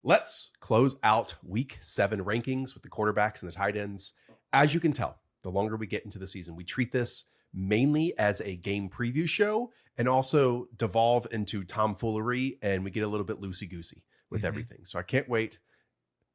Let's close out week 7 rankings with the quarterbacks and the tight ends. As you can tell, the longer we get into the season, we treat this mainly as a game preview show and also devolve into tomfoolery, and we get a little bit loosey-goosey with everything. So I can't wait.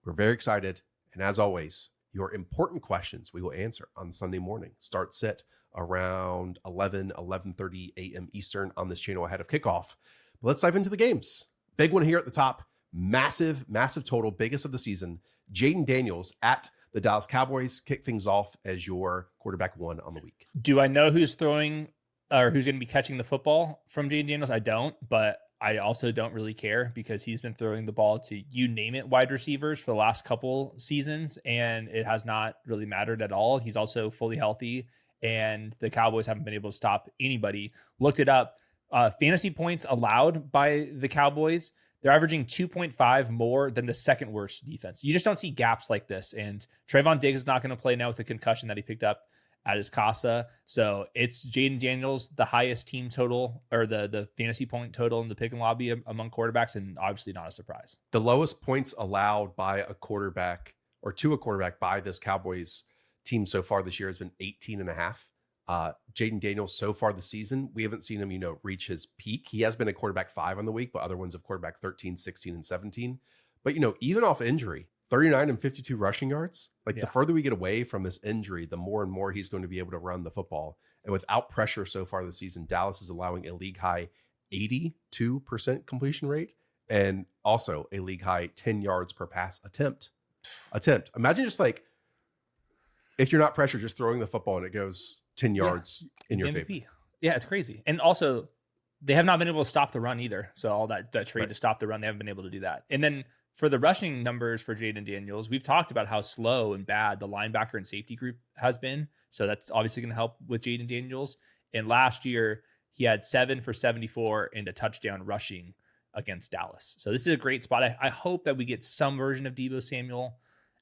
We're very excited. And as always, your important questions we will answer on Sunday morning. Start sit around 11:30 a.m. Eastern on this channel ahead of kickoff. But let's dive into the games. Big one here at the top. Massive total, biggest of the season. Jayden Daniels at the Dallas Cowboys kick things off as your quarterback 1 on the week. Do I know who's throwing or who's going to be catching the football from Jayden Daniels? I don't, but I also don't really care because he's been throwing the ball to, you name it, wide receivers for the last couple seasons, and it has not really mattered at all. He's also fully healthy, and the Cowboys haven't been able to stop anybody. Looked it up. Fantasy points allowed by the Cowboys, they're averaging 2.5 more than the second worst defense. You just don't see gaps like this. And Trayvon Diggs is not going to play now with the concussion that he picked up at his casa. So it's Jayden Daniels, the highest team total or the fantasy point total in the pick and lobby among quarterbacks, and obviously not a surprise. The lowest points allowed by a quarterback or to a quarterback by this Cowboys team so far this year has been 18.5. Jayden Daniels so far this season, we haven't seen him, reach his peak. He has been a quarterback 5 on the week, but other ones have quarterback 13, 16, and 17. But, even off injury, 39 and 52 rushing yards. The further we get away from this injury, the more and more he's going to be able to run the football. And without pressure so far this season, Dallas is allowing a league high 82% completion rate and also a league high 10 yards per pass attempt. Imagine just if you're not pressured, just throwing the football and it goes 10 yards in your MVP. favor. Yeah, it's crazy. And also, they have not been able to stop the run either. So all that trade to stop the run, they haven't been able to do that. And then for the rushing numbers for Jayden Daniels, we've talked about how slow and bad the linebacker and safety group has been. So that's obviously going to help with Jayden Daniels. And last year, he had 7 for 74 and a touchdown rushing against Dallas. So this is a great spot. I hope that we get some version of Deebo Samuel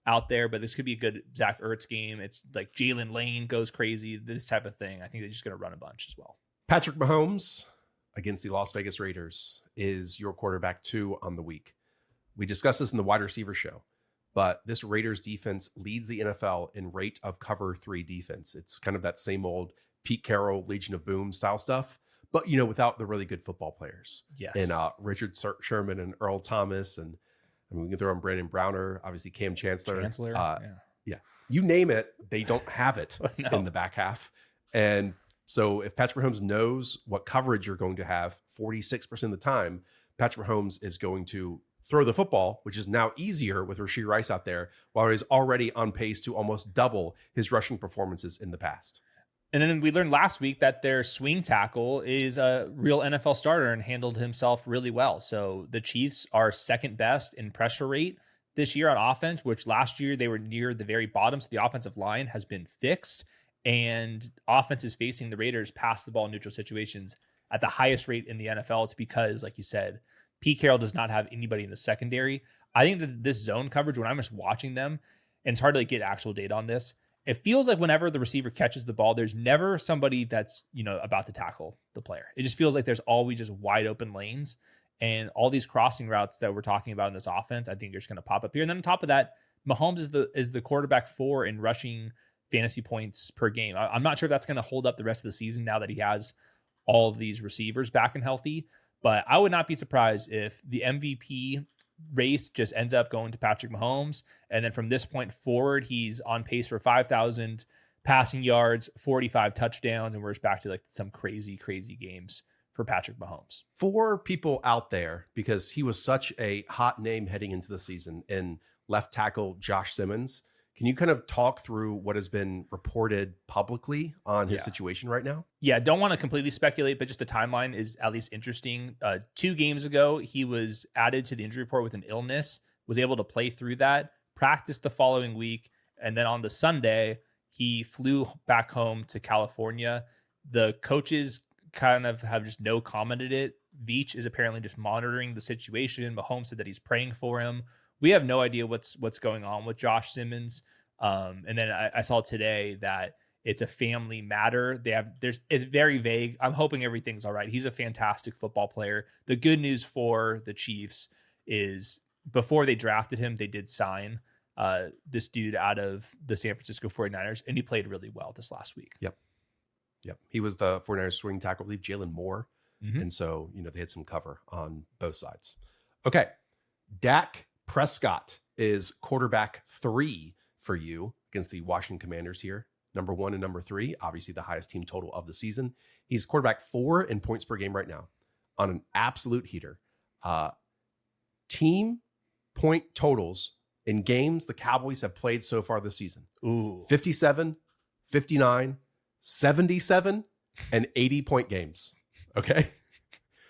out there, but this could be a good Zach Ertz game. It's like Jalen Lane goes crazy, this type of thing. I think they're just going to run a bunch as well. Patrick Mahomes against the Las Vegas Raiders is your quarterback 2 on the week. We discussed this in the wide receiver show, but this Raiders defense leads the NFL in rate of cover 3 defense. It's kind of that same old Pete Carroll, Legion of Boom style stuff, but without the really good football players. Yes. And Richard Sherman and Earl Thomas, and we can throw in Brandon Browner, obviously Cam Chancellor. Yeah. You name it, they don't have it in the back half. And so if Patrick Mahomes knows what coverage you're going to have 46% of the time, Patrick Mahomes is going to throw the football, which is now easier with Rashee Rice out there, while he's already on pace to almost double his rushing performances in the past. And then we learned last week that their swing tackle is a real NFL starter and handled himself really well. So the Chiefs are second best in pressure rate this year on offense, which last year they were near the very bottom. So the offensive line has been fixed, and offense is facing the Raiders pass the ball in neutral situations at the highest rate in the NFL. It's because, like you said, Pete Carroll does not have anybody in the secondary. I think that this zone coverage, when I'm just watching them, and it's hard to get actual data on this, it feels like whenever the receiver catches the ball, there's never somebody that's, about to tackle the player. It just feels like there's always just wide open lanes, and all these crossing routes that we're talking about in this offense, I think are just going to pop up here. And then on top of that, Mahomes is the quarterback 4 in rushing fantasy points per game. I'm not sure if that's going to hold up the rest of the season now that he has all of these receivers back and healthy, but I would not be surprised if the MVP race just ends up going to Patrick Mahomes. And then from this point forward, he's on pace for 5,000 passing yards, 45 touchdowns, and we're just back to some crazy games for Patrick Mahomes. For people out there, because he was such a hot name heading into the season, and left tackle Josh Simmons, can you kind of talk through what has been reported publicly on his situation right now? Yeah, don't want to completely speculate, but just the timeline is at least interesting. 2 games ago, he was added to the injury report with an illness, was able to play through that, practiced the following week, and then on the Sunday, he flew back home to California. The coaches kind of have just no commented it. Veach is apparently just monitoring the situation. Mahomes said that he's praying for him. We have no idea what's going on with Josh Simmons. And then I saw today that it's a family matter. It's very vague. I'm hoping everything's all right. He's a fantastic football player. The good news for the Chiefs is before they drafted him, they did sign this dude out of the San Francisco 49ers, and he played really well this last week. Yep. He was the 49ers swing tackle, I believe, Jalen Moore. Mm-hmm. And so, they had some cover on both sides. Okay. Dak Prescott is quarterback 3 for you against the Washington Commanders here. Number 1 and number 3, obviously the highest team total of the season. He's quarterback 4 in points per game right now on an absolute heater. Team point totals in games the Cowboys have played so far this season. 57, 59, 77, and 80-point games. Okay?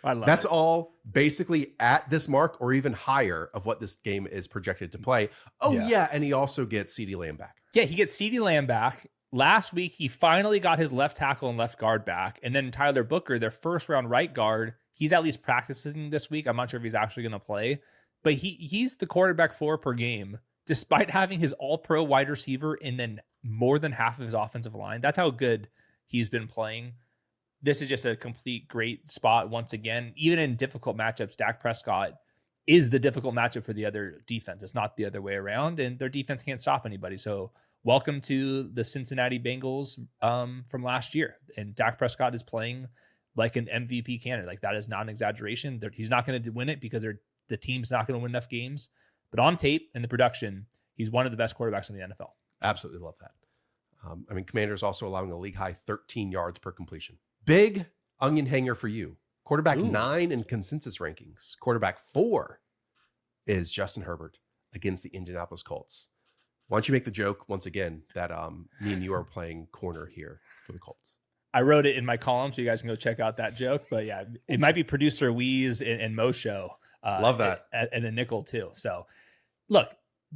That's all basically at this mark or even higher of what this game is projected to play. And he also gets CeeDee Lamb back. Yeah, he gets CeeDee Lamb back. Last week, he finally got his left tackle and left guard back. And then Tyler Booker, their first-round right guard, he's at least practicing this week. I'm not sure if he's actually going to play. But he's the quarterback 4 per game, despite having his all-pro wide receiver and then more than half of his offensive line. That's how good he's been playing. This is just a complete great spot once again. Even in difficult matchups, Dak Prescott is the difficult matchup for the other defense. It's not the other way around, and their defense can't stop anybody. So welcome to the Cincinnati Bengals from last year. And Dak Prescott is playing like an MVP candidate. Like, that is not an exaggeration. He's not going to win it because the team's not going to win enough games. But on tape and the production, he's one of the best quarterbacks in the NFL. Absolutely love that. Commanders also allowing a league high 13 yards per completion. Big onion hanger for you. Quarterback 9 in consensus rankings. Quarterback 4 is Justin Herbert against the Indianapolis Colts. Why don't you make the joke once again that me and you are playing corner here for the Colts? I wrote it in my column, so you guys can go check out that joke. But yeah, it might be producer Weeze and Mo Show. Love that. And the nickel too. So look,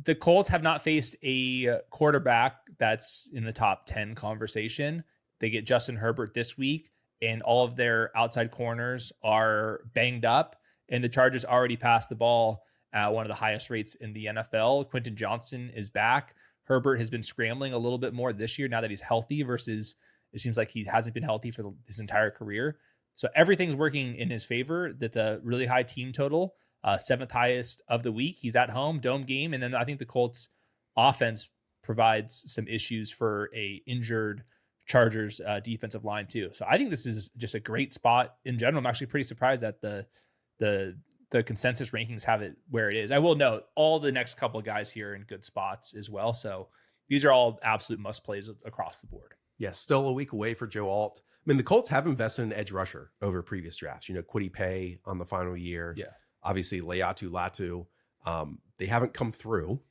the Colts have not faced a quarterback that's in the top 10 conversation. They get Justin Herbert this week, and all of their outside corners are banged up, and the Chargers already passed the ball at one of the highest rates in the NFL. Quentin Johnston is back. Herbert has been scrambling a little bit more this year now that he's healthy versus it seems like he hasn't been healthy for his entire career. So everything's working in his favor. That's a really high team total, 7th highest of the week. He's at home, dome game, and then I think the Colts offense provides some issues for a injured Chargers defensive line too. So I think this is just a great spot in general. I'm actually pretty surprised that the consensus rankings have it where it is. I will note all the next couple of guys here in good spots as well. So these are all absolute must plays across the board. Yes, still a week away for Joe Alt. The Colts have invested in edge rusher over previous drafts. Kwity Paye on the final year. Yeah. Obviously, Leatu Latu. They haven't come through.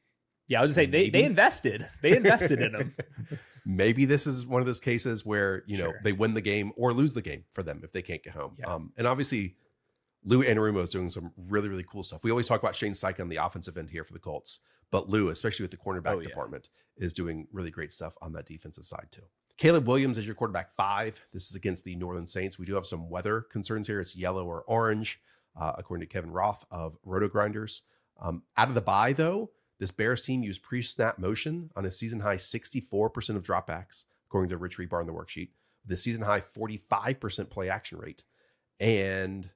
Yeah, I was going to say, they invested. They invested in them. Maybe this is one of those cases where, Sure. they win the game or lose the game for them if they can't get home. Yeah. And obviously, Lou Anarumo is doing some really, really cool stuff. We always talk about Shane Steichen on the offensive end here for the Colts, but Lou, especially with the cornerback department, is doing really great stuff on that defensive side too. Caleb Williams is your quarterback 5. This is against the New Orleans Saints. We do have some weather concerns here. It's yellow or orange, according to Kevin Roth of Roto Grinders. Out of the bye, though, this Bears team used pre-snap motion on a season-high 64% of dropbacks, according to Rich Rebar in the worksheet. The season-high 45% play action rate. And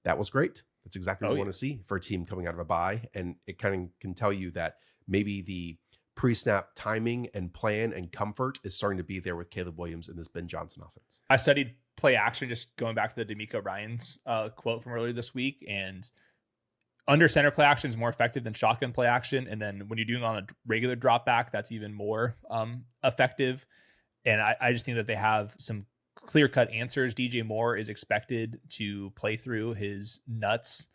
that was great. That's exactly what we want to see for a team coming out of a bye. And it kind of can tell you that maybe the pre-snap timing and plan and comfort is starting to be there with Caleb Williams in this Ben Johnson offense. I studied play action, just going back to the D'Amico Ryans quote from earlier this week, and under center play action is more effective than shotgun play action. And then when you're doing on a regular drop back, that's even more effective. And I just think that they have some clear-cut answers. DJ Moore is expected to play through his nuts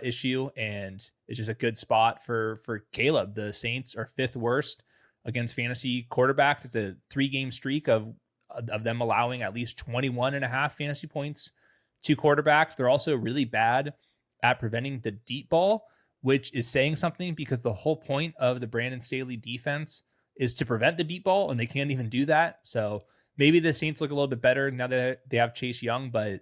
issue, and it's just a good spot for Caleb. The Saints are 5th worst against fantasy quarterbacks. It's a 3-game streak of them allowing at least 21.5 fantasy points to quarterbacks. They're also really bad at preventing the deep ball, which is saying something because the whole point of the Brandon Staley defense is to prevent the deep ball, and they can't even do that. So maybe the Saints look a little bit better now that they have Chase Young, but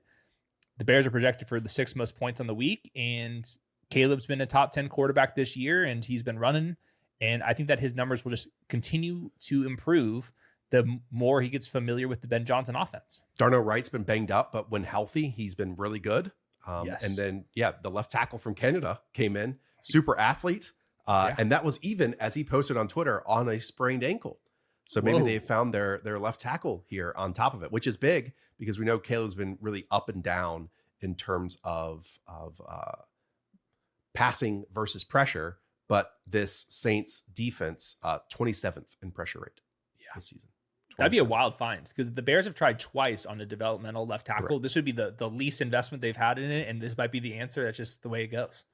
the Bears are projected for the 6th most points on the week, and Caleb's been a top 10 quarterback this year, and he's been running, and I think that his numbers will just continue to improve the more he gets familiar with the Ben Johnson offense. Darnell Wright's been banged up, but when healthy, he's been really good. Yes. And then, the left tackle from Canada came in, super athlete. Yeah. And that was even, as he posted on Twitter, on a sprained ankle. So maybe they found their left tackle here on top of it, which is big because we know Caleb's been really up and down in terms of passing versus pressure. But this Saints defense, 27th in pressure rate this season. That'd be a wild find because the Bears have tried twice on a developmental left tackle. Correct. This would be the least investment they've had in it, and this might be the answer. That's just the way it goes.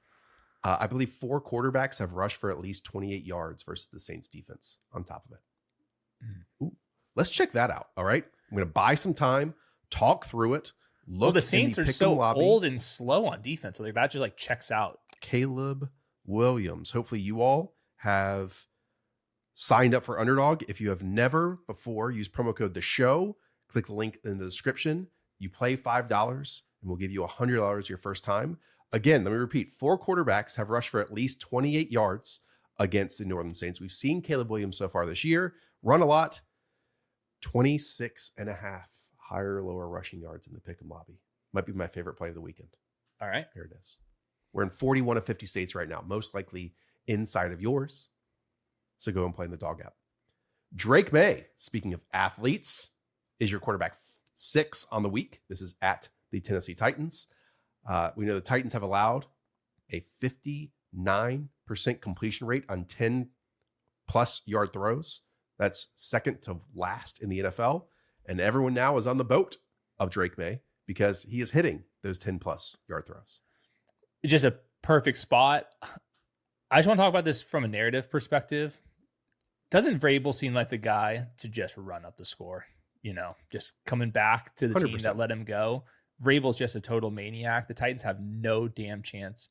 I believe 4 quarterbacks have rushed for at least 28 yards versus the Saints defense on top of it. Ooh, let's check that out. All right. I'm going to buy some time, talk through it. Well, the Saints are so old and slow on defense. So that just like checks out. Caleb Williams. Hopefully you all have signed up for Underdog. If you have never before, use promo code The Show. Click the link in the description. You play $5 and we'll give you $100 your first time. Again, let me repeat, 4 quarterbacks have rushed for at least 28 yards against the New Orleans Saints. We've seen Caleb Williams so far this year run a lot, 26.5 higher or lower rushing yards in the pick'em lobby. Might be my favorite play of the weekend. All right. There it is. We're in 41 of 50 states right now, most likely inside of yours. So go and play in the dog app. Drake Maye, speaking of athletes, is your quarterback 6 on the week. This is at the Tennessee Titans. We know the Titans have allowed a 59% completion rate on 10+ yard throws. That's second to last in the NFL. And everyone now is on the boat of Drake Maye because he is hitting those 10+ yard throws. It's just a perfect spot. I just want to talk about this from a narrative perspective. Doesn't Vrabel seem like the guy to just run up the score? Just coming back to the 100%. team that let him go. Vrabel's just a total maniac. The Titans have no damn chance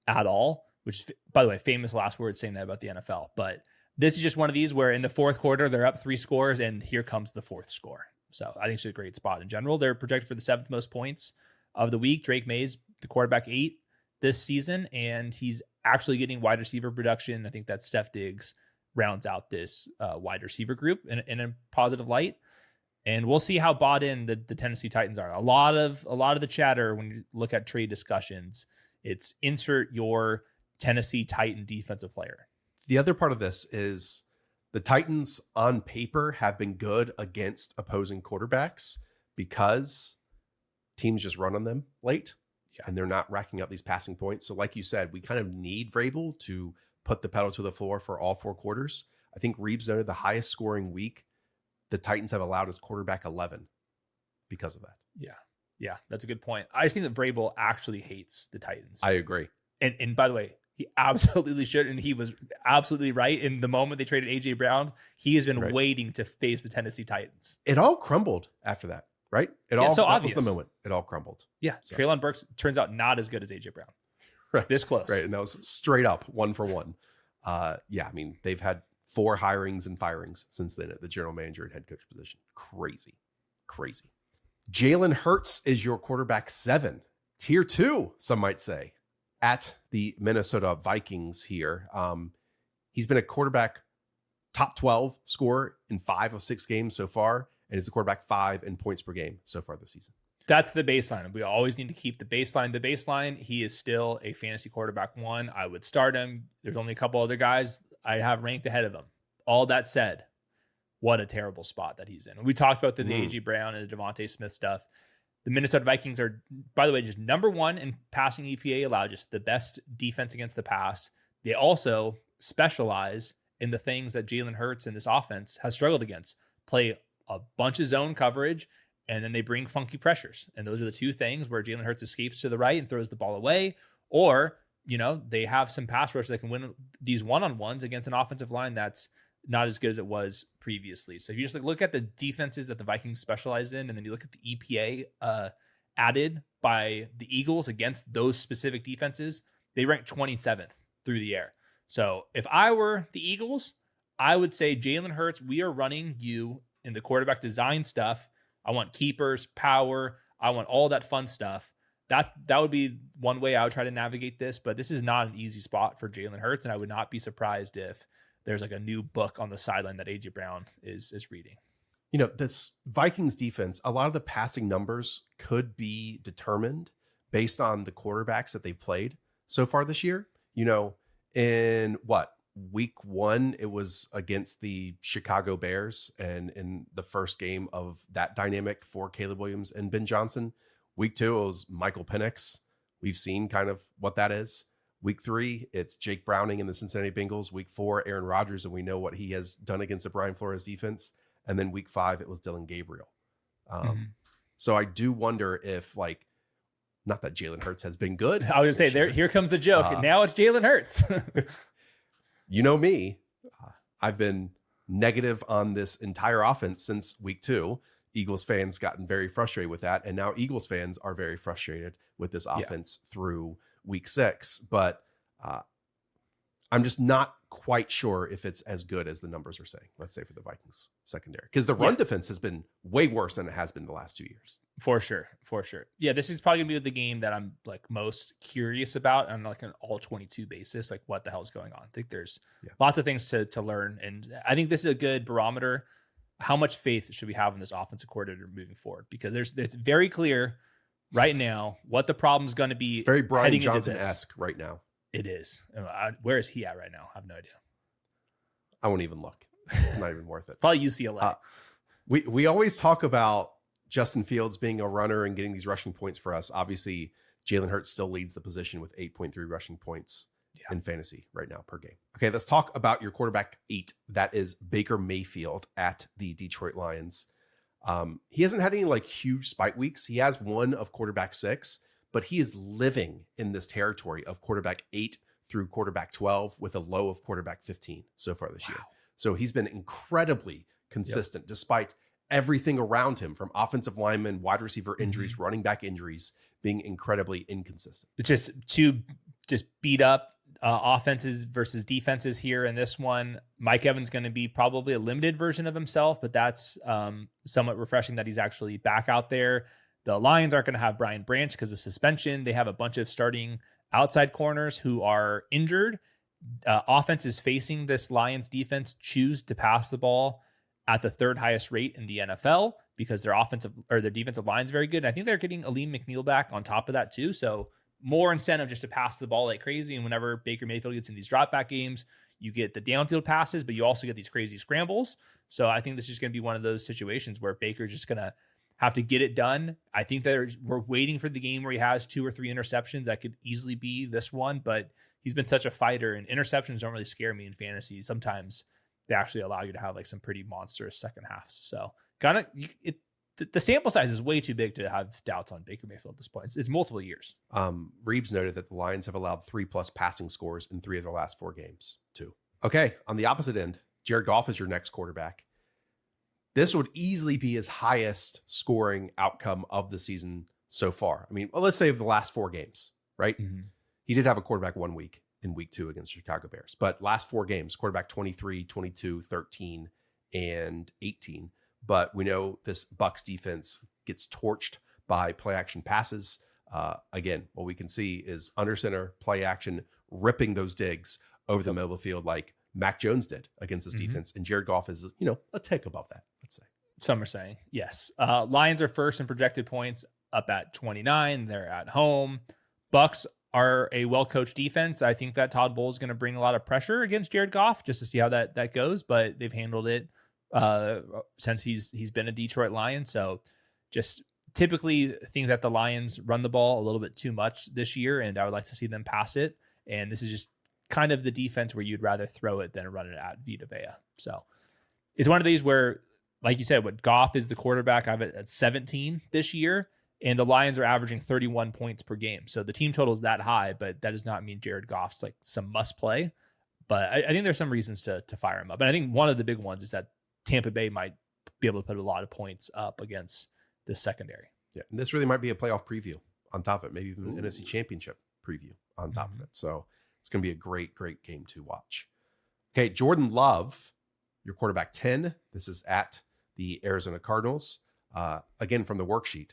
at all, which is, by the way, famous last words saying that about the NFL. But this is just one of these where in the fourth quarter, they're up 3 scores and here comes the 4th score. So I think it's a great spot in general. They're projected for the 7th most points of the week. Drake Maye's the quarterback 8 this season, and he's actually getting wide receiver production. I think that Steph Diggs rounds out this wide receiver group in a positive light. And we'll see how bought in the Tennessee Titans are. A lot of the chatter when you look at trade discussions, it's insert your Tennessee Titan defensive player. The other part of this is the Titans on paper have been good against opposing quarterbacks because teams just run on them late and they're not racking up these passing points. So like you said, we kind of need Vrabel to put the pedal to the floor for all 4 quarters. I think Reeves noted the highest scoring week the Titans have allowed is quarterback 11 because of that. Yeah, that's a good point. I just think that Vrabel actually hates the Titans. I agree. And by the way, he absolutely should, and he was absolutely right. In the moment they traded A.J. Brown, he has been waiting to face the Tennessee Titans. It all crumbled after that, right? That obvious. was the moment. It all crumbled. Yeah, so. Treylon Burks turns out not as good as A.J. Brown. Right. This close. Right, and that was straight up 1 for 1. They've had 4 hirings and firings since then at the general manager and head coach position. Crazy. Jalen Hurts is your quarterback 7. Tier 2, some might say, at the Minnesota Vikings here. He's been a quarterback top 12 scorer in 5 of 6 games so far, and is a quarterback 5 in points per game so far this season. That's the baseline. We always need to keep the baseline. The baseline, he is still a fantasy quarterback 1. I would start him. There's only a couple other guys I have ranked ahead of him. All that said, what a terrible spot that he's in. We talked about the A.J. Brown and the Devontae Smith stuff. The Minnesota Vikings are, by the way, just number 1 in passing EPA allowed, just the best defense against the pass. They also specialize in the things that Jalen Hurts in this offense has struggled against. Play a bunch of zone coverage, and then they bring funky pressures. And those are the 2 things where Jalen Hurts escapes to the right and throws the ball away, or, they have some pass rush that can win these one-on-ones against an offensive line that's not as good as it was previously. So if you just look at the defenses that the Vikings specialize in, and then you look at the EPA added by the Eagles against those specific defenses, they rank 27th through the air. So if I were the Eagles, I would say, Jalen Hurts, we are running you in the quarterback design stuff. I want keepers, power. I want all that fun stuff. That would be one way I would try to navigate this, but this is not an easy spot for Jalen Hurts, and I would not be surprised if there's like a new book on the sideline that A.J. Brown is reading. This Vikings defense, a lot of the passing numbers could be determined based on the quarterbacks that they've played so far this year. You know, in week 1, it was against the Chicago Bears, and in the first game of that dynamic for Caleb Williams and Ben Johnson. Week 2, it was Michael Penix. We've seen kind of what that is. Week 3, it's Jake Browning and the Cincinnati Bengals. Week 4, Aaron Rodgers, and we know what he has done against the Brian Flores defense. And then week 5, it was Dillon Gabriel. So I do wonder if, like, not that Jalen Hurts has been good. I was going to say, here comes the joke. Now it's Jalen Hurts. You know me. I've been negative on this entire offense since week 2. Eagles fans gotten very frustrated with that. And now Eagles fans are very frustrated with this offense through week 6. But I'm just not quite sure if it's as good as the numbers are saying, let's say, for the Vikings secondary, because the run defense has been way worse than it has been the last 2 years. For sure. Yeah, this is probably gonna be the game that I'm like most curious about on like an all 22 basis. Like, what the hell is going on? I think there's lots of things to learn, and I think this is a good barometer. How much faith should we have in this offensive coordinator moving forward? Because it's very clear right now what the problem is going to be. It's very Brian Johnson-esque right now. It is. Where is he at right now? I have no idea. I won't even look. It's not even worth it. Probably UCLA. We always talk about Justin Fields being a runner and getting these rushing points for us. Obviously, Jalen Hurts still leads the position with 8.3 rushing points in fantasy right now per game. Okay, let's talk about your quarterback 8. That is Baker Mayfield at the Detroit Lions. He hasn't had any like huge spike weeks. He has one of quarterback 6, but he is living in this territory of quarterback 8 through quarterback 12 with a low of quarterback 15 so far this year. So he's been incredibly consistent despite everything around him, from offensive linemen, wide receiver injuries, running back injuries, being incredibly inconsistent. It's just two beat up offenses versus defenses here in this one. Mike Evans going to be probably a limited version of himself, but that's somewhat refreshing that he's actually back out there. The Lions aren't going to have Brian Branch because of suspension. They have a bunch of starting outside corners who are injured. Offenses facing this Lions defense choose to pass the ball at the 3rd highest rate in the NFL because their defensive line is very good. And I think they're getting Aleem McNeil back on top of that too. So more incentive just to pass the ball like crazy. And whenever Baker Mayfield gets in these drop back games, you get the downfield passes, but you also get these crazy scrambles. So I think this is going to be one of those situations where Baker's just going to have to get it done. I think that we're waiting for the game where he has 2 or 3 interceptions. That could easily be this one, but he's been such a fighter, and interceptions don't really scare me in fantasy. Sometimes they actually allow you to have like some pretty monstrous second halves. So the sample size is way too big to have doubts on Baker Mayfield at this point. It's multiple years. Reeves noted that the Lions have allowed 3+ passing scores in 3 of their last 4 games too. Okay, on the opposite end, Jared Goff is your next quarterback. This would easily be his highest scoring outcome of the season so far. I mean, let's say of the last 4 games, right? Mm-hmm. He did have a quarterback 1 week in week 2 against Chicago Bears, but last 4 games, quarterback 23, 22, 13, and 18. But we know this Bucs defense gets torched by play action passes. Again, what we can see is under center play action, ripping those digs over the middle of the field like Mac Jones did against this defense. And Jared Goff is, a tick above that, let's say. Some are saying, yes. Lions are first in projected points, up at 29. They're at home. Bucs are a well-coached defense. I think that Todd Bowles is going to bring a lot of pressure against Jared Goff just to see how that goes, but they've handled it since he's been a Detroit Lion. So just typically think that the Lions run the ball a little bit too much this year, and I would like to see them pass it. And this is just kind of the defense where you'd rather throw it than run it at Vita Vea. So it's one of these where, like you said, Goff is the quarterback. I have it at 17 this year, and the Lions are averaging 31 points per game. So the team total is that high, but that does not mean Jared Goff's like some must play. But I think there's some reasons to fire him up. And I think one of the big ones is that Tampa Bay might be able to put a lot of points up against the secondary. Yeah, and this really might be a playoff preview on top of it, maybe even an NFC Championship preview on top of it. So it's going to be a great, great game to watch. Okay, Jordan Love, your quarterback 10. This is at the Arizona Cardinals. Again, from the worksheet,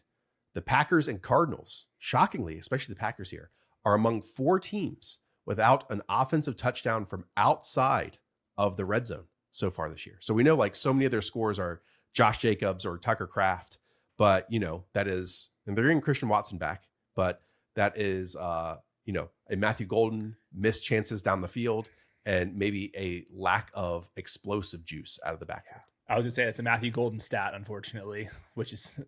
the Packers and Cardinals, shockingly, especially the Packers here, are among 4 teams without an offensive touchdown from outside of the red zone so far this year. So we know like so many of their scores are Josh Jacobs or Tucker Kraft, but that is, and they're getting Christian Watson back, but that is, a Matthew Golden, missed chances down the field, and maybe a lack of explosive juice out of the backfield. I was going to say it's a Matthew Golden stat, unfortunately, which is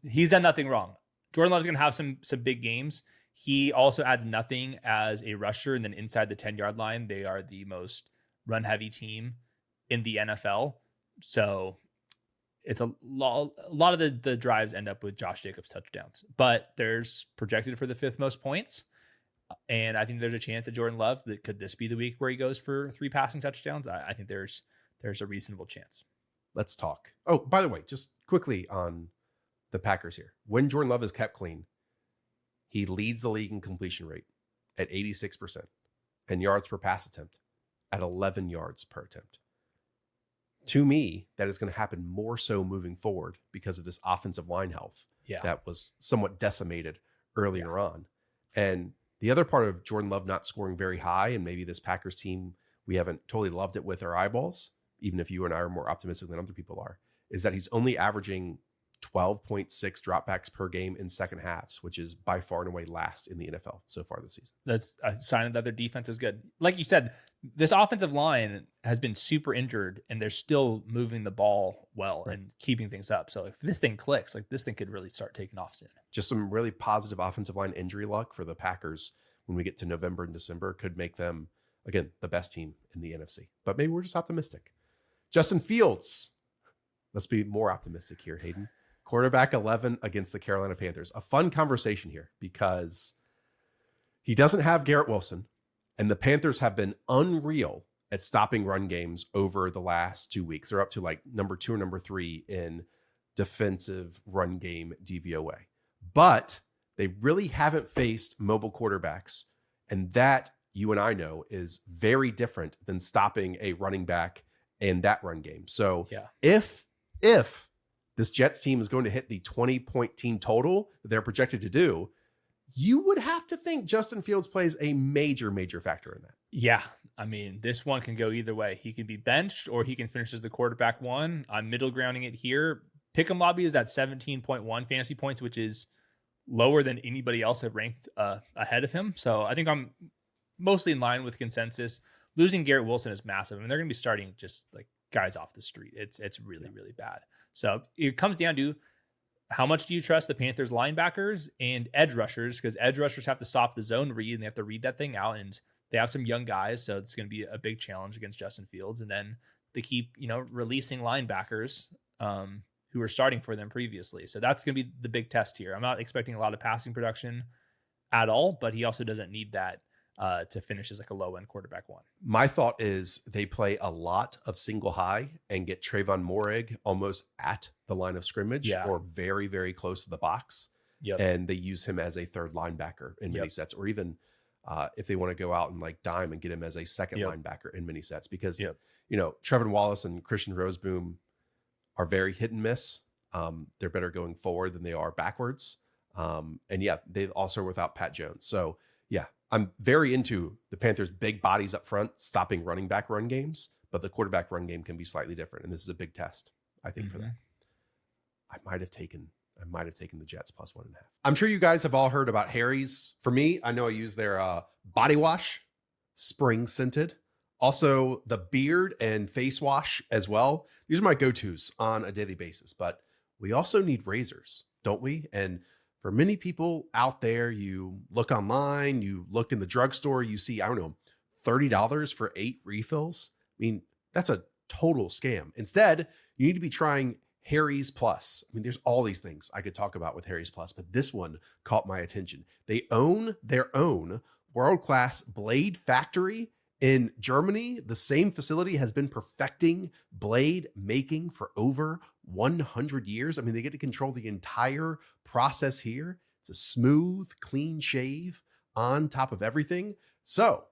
he's done nothing wrong. Jordan Love's going to have some big games. He also adds nothing as a rusher, and then inside the 10-yard line, they are the most run-heavy team in the NFL. So it's a lot of the drives end up with Josh Jacobs touchdowns, but there's projected for the 5th most points. And I think there's a chance that Jordan Love, could this be the week where he goes for 3 passing touchdowns? I think there's a reasonable chance. Let's talk. Oh, by the way, just quickly on the Packers here. When Jordan Love is kept clean, he leads the league in completion rate at 86% and yards per pass attempt at 11 yards per attempt. To me, that is going to happen more so moving forward because of this offensive line health that was somewhat decimated earlier on. And the other part of Jordan Love not scoring very high, and maybe this Packers team, we haven't totally loved it with our eyeballs, even if you and I are more optimistic than other people are, is that he's only averaging 12.6 dropbacks per game in second halves, which is by far and away last in the NFL so far this season. That's a sign that their defense is good. Like you said, this offensive line has been super injured, and they're still moving the ball well and keeping things up. So if this thing clicks, this thing could really start taking off soon. Just some really positive offensive line injury luck for the Packers when we get to November and December could make them, again, the best team in the NFC. But maybe we're just optimistic. Justin Fields. Let's be more optimistic here, Hayden. Quarterback 11 against the Carolina Panthers. A fun conversation here because he doesn't have Garrett Wilson, and the Panthers have been unreal at stopping run games over the last 2 weeks. They're up to number 2 or number 3 in defensive run game DVOA. But they really haven't faced mobile quarterbacks, and that, you and I know, is very different than stopping a running back in that run game. So if this Jets team is going to hit the 20-point team total that they're projected to do, you would have to think Justin Fields plays a major, major factor in that. Yeah. I mean, this one can go either way. He can be benched or he can finish as the quarterback 1. I'm middle grounding it here. Pick'em lobby is at 17.1 fantasy points, which is lower than anybody else have ranked ahead of him. So I think I'm mostly in line with consensus. Losing Garrett Wilson is massive. I mean, they're going to be starting just guys off the street. It's really, really bad. So it comes down to how much do you trust the Panthers linebackers and edge rushers? Because edge rushers have to stop the zone read and they have to read that thing out. And they have some young guys, so it's going to be a big challenge against Justin Fields. And then they keep, releasing linebackers who were starting for them previously. So that's going to be the big test here. I'm not expecting a lot of passing production at all, but he also doesn't need that to finish as a low-end quarterback 1. My thought is they play a lot of single high and get Trayvon Moehrig almost at the line of scrimmage or very, very close to the box. And they use him as a third linebacker in many sets, or even if they want to go out and dime and get him as a second linebacker in many sets, because, Trevor Wallace and Christian Roseboom are very hit and miss. They're better going forward than they are backwards. They also are without Pat Jones. So I'm very into the Panthers' big bodies up front, stopping running back run games, but the quarterback run game can be slightly different. And this is a big test, I think, for that. I might have taken the Jets plus 1.5. I'm sure you guys have all heard about Harry's. For me, I know I use their body wash, spring scented. Also the beard and face wash as well. These are my go-tos on a daily basis, but we also need razors, don't we? And for many people out there, you look online, you look in the drugstore, you see, $30 for 8 refills. I mean, that's a total scam. Instead, you need to be trying Harry's Plus. I mean, there's all these things I could talk about with Harry's Plus, but this one caught my attention. They own their own world-class blade factory in Germany. The same facility has been perfecting blade making for over 100 years. I mean, they get to control the entire process here. It's a smooth, clean shave on top of everything. So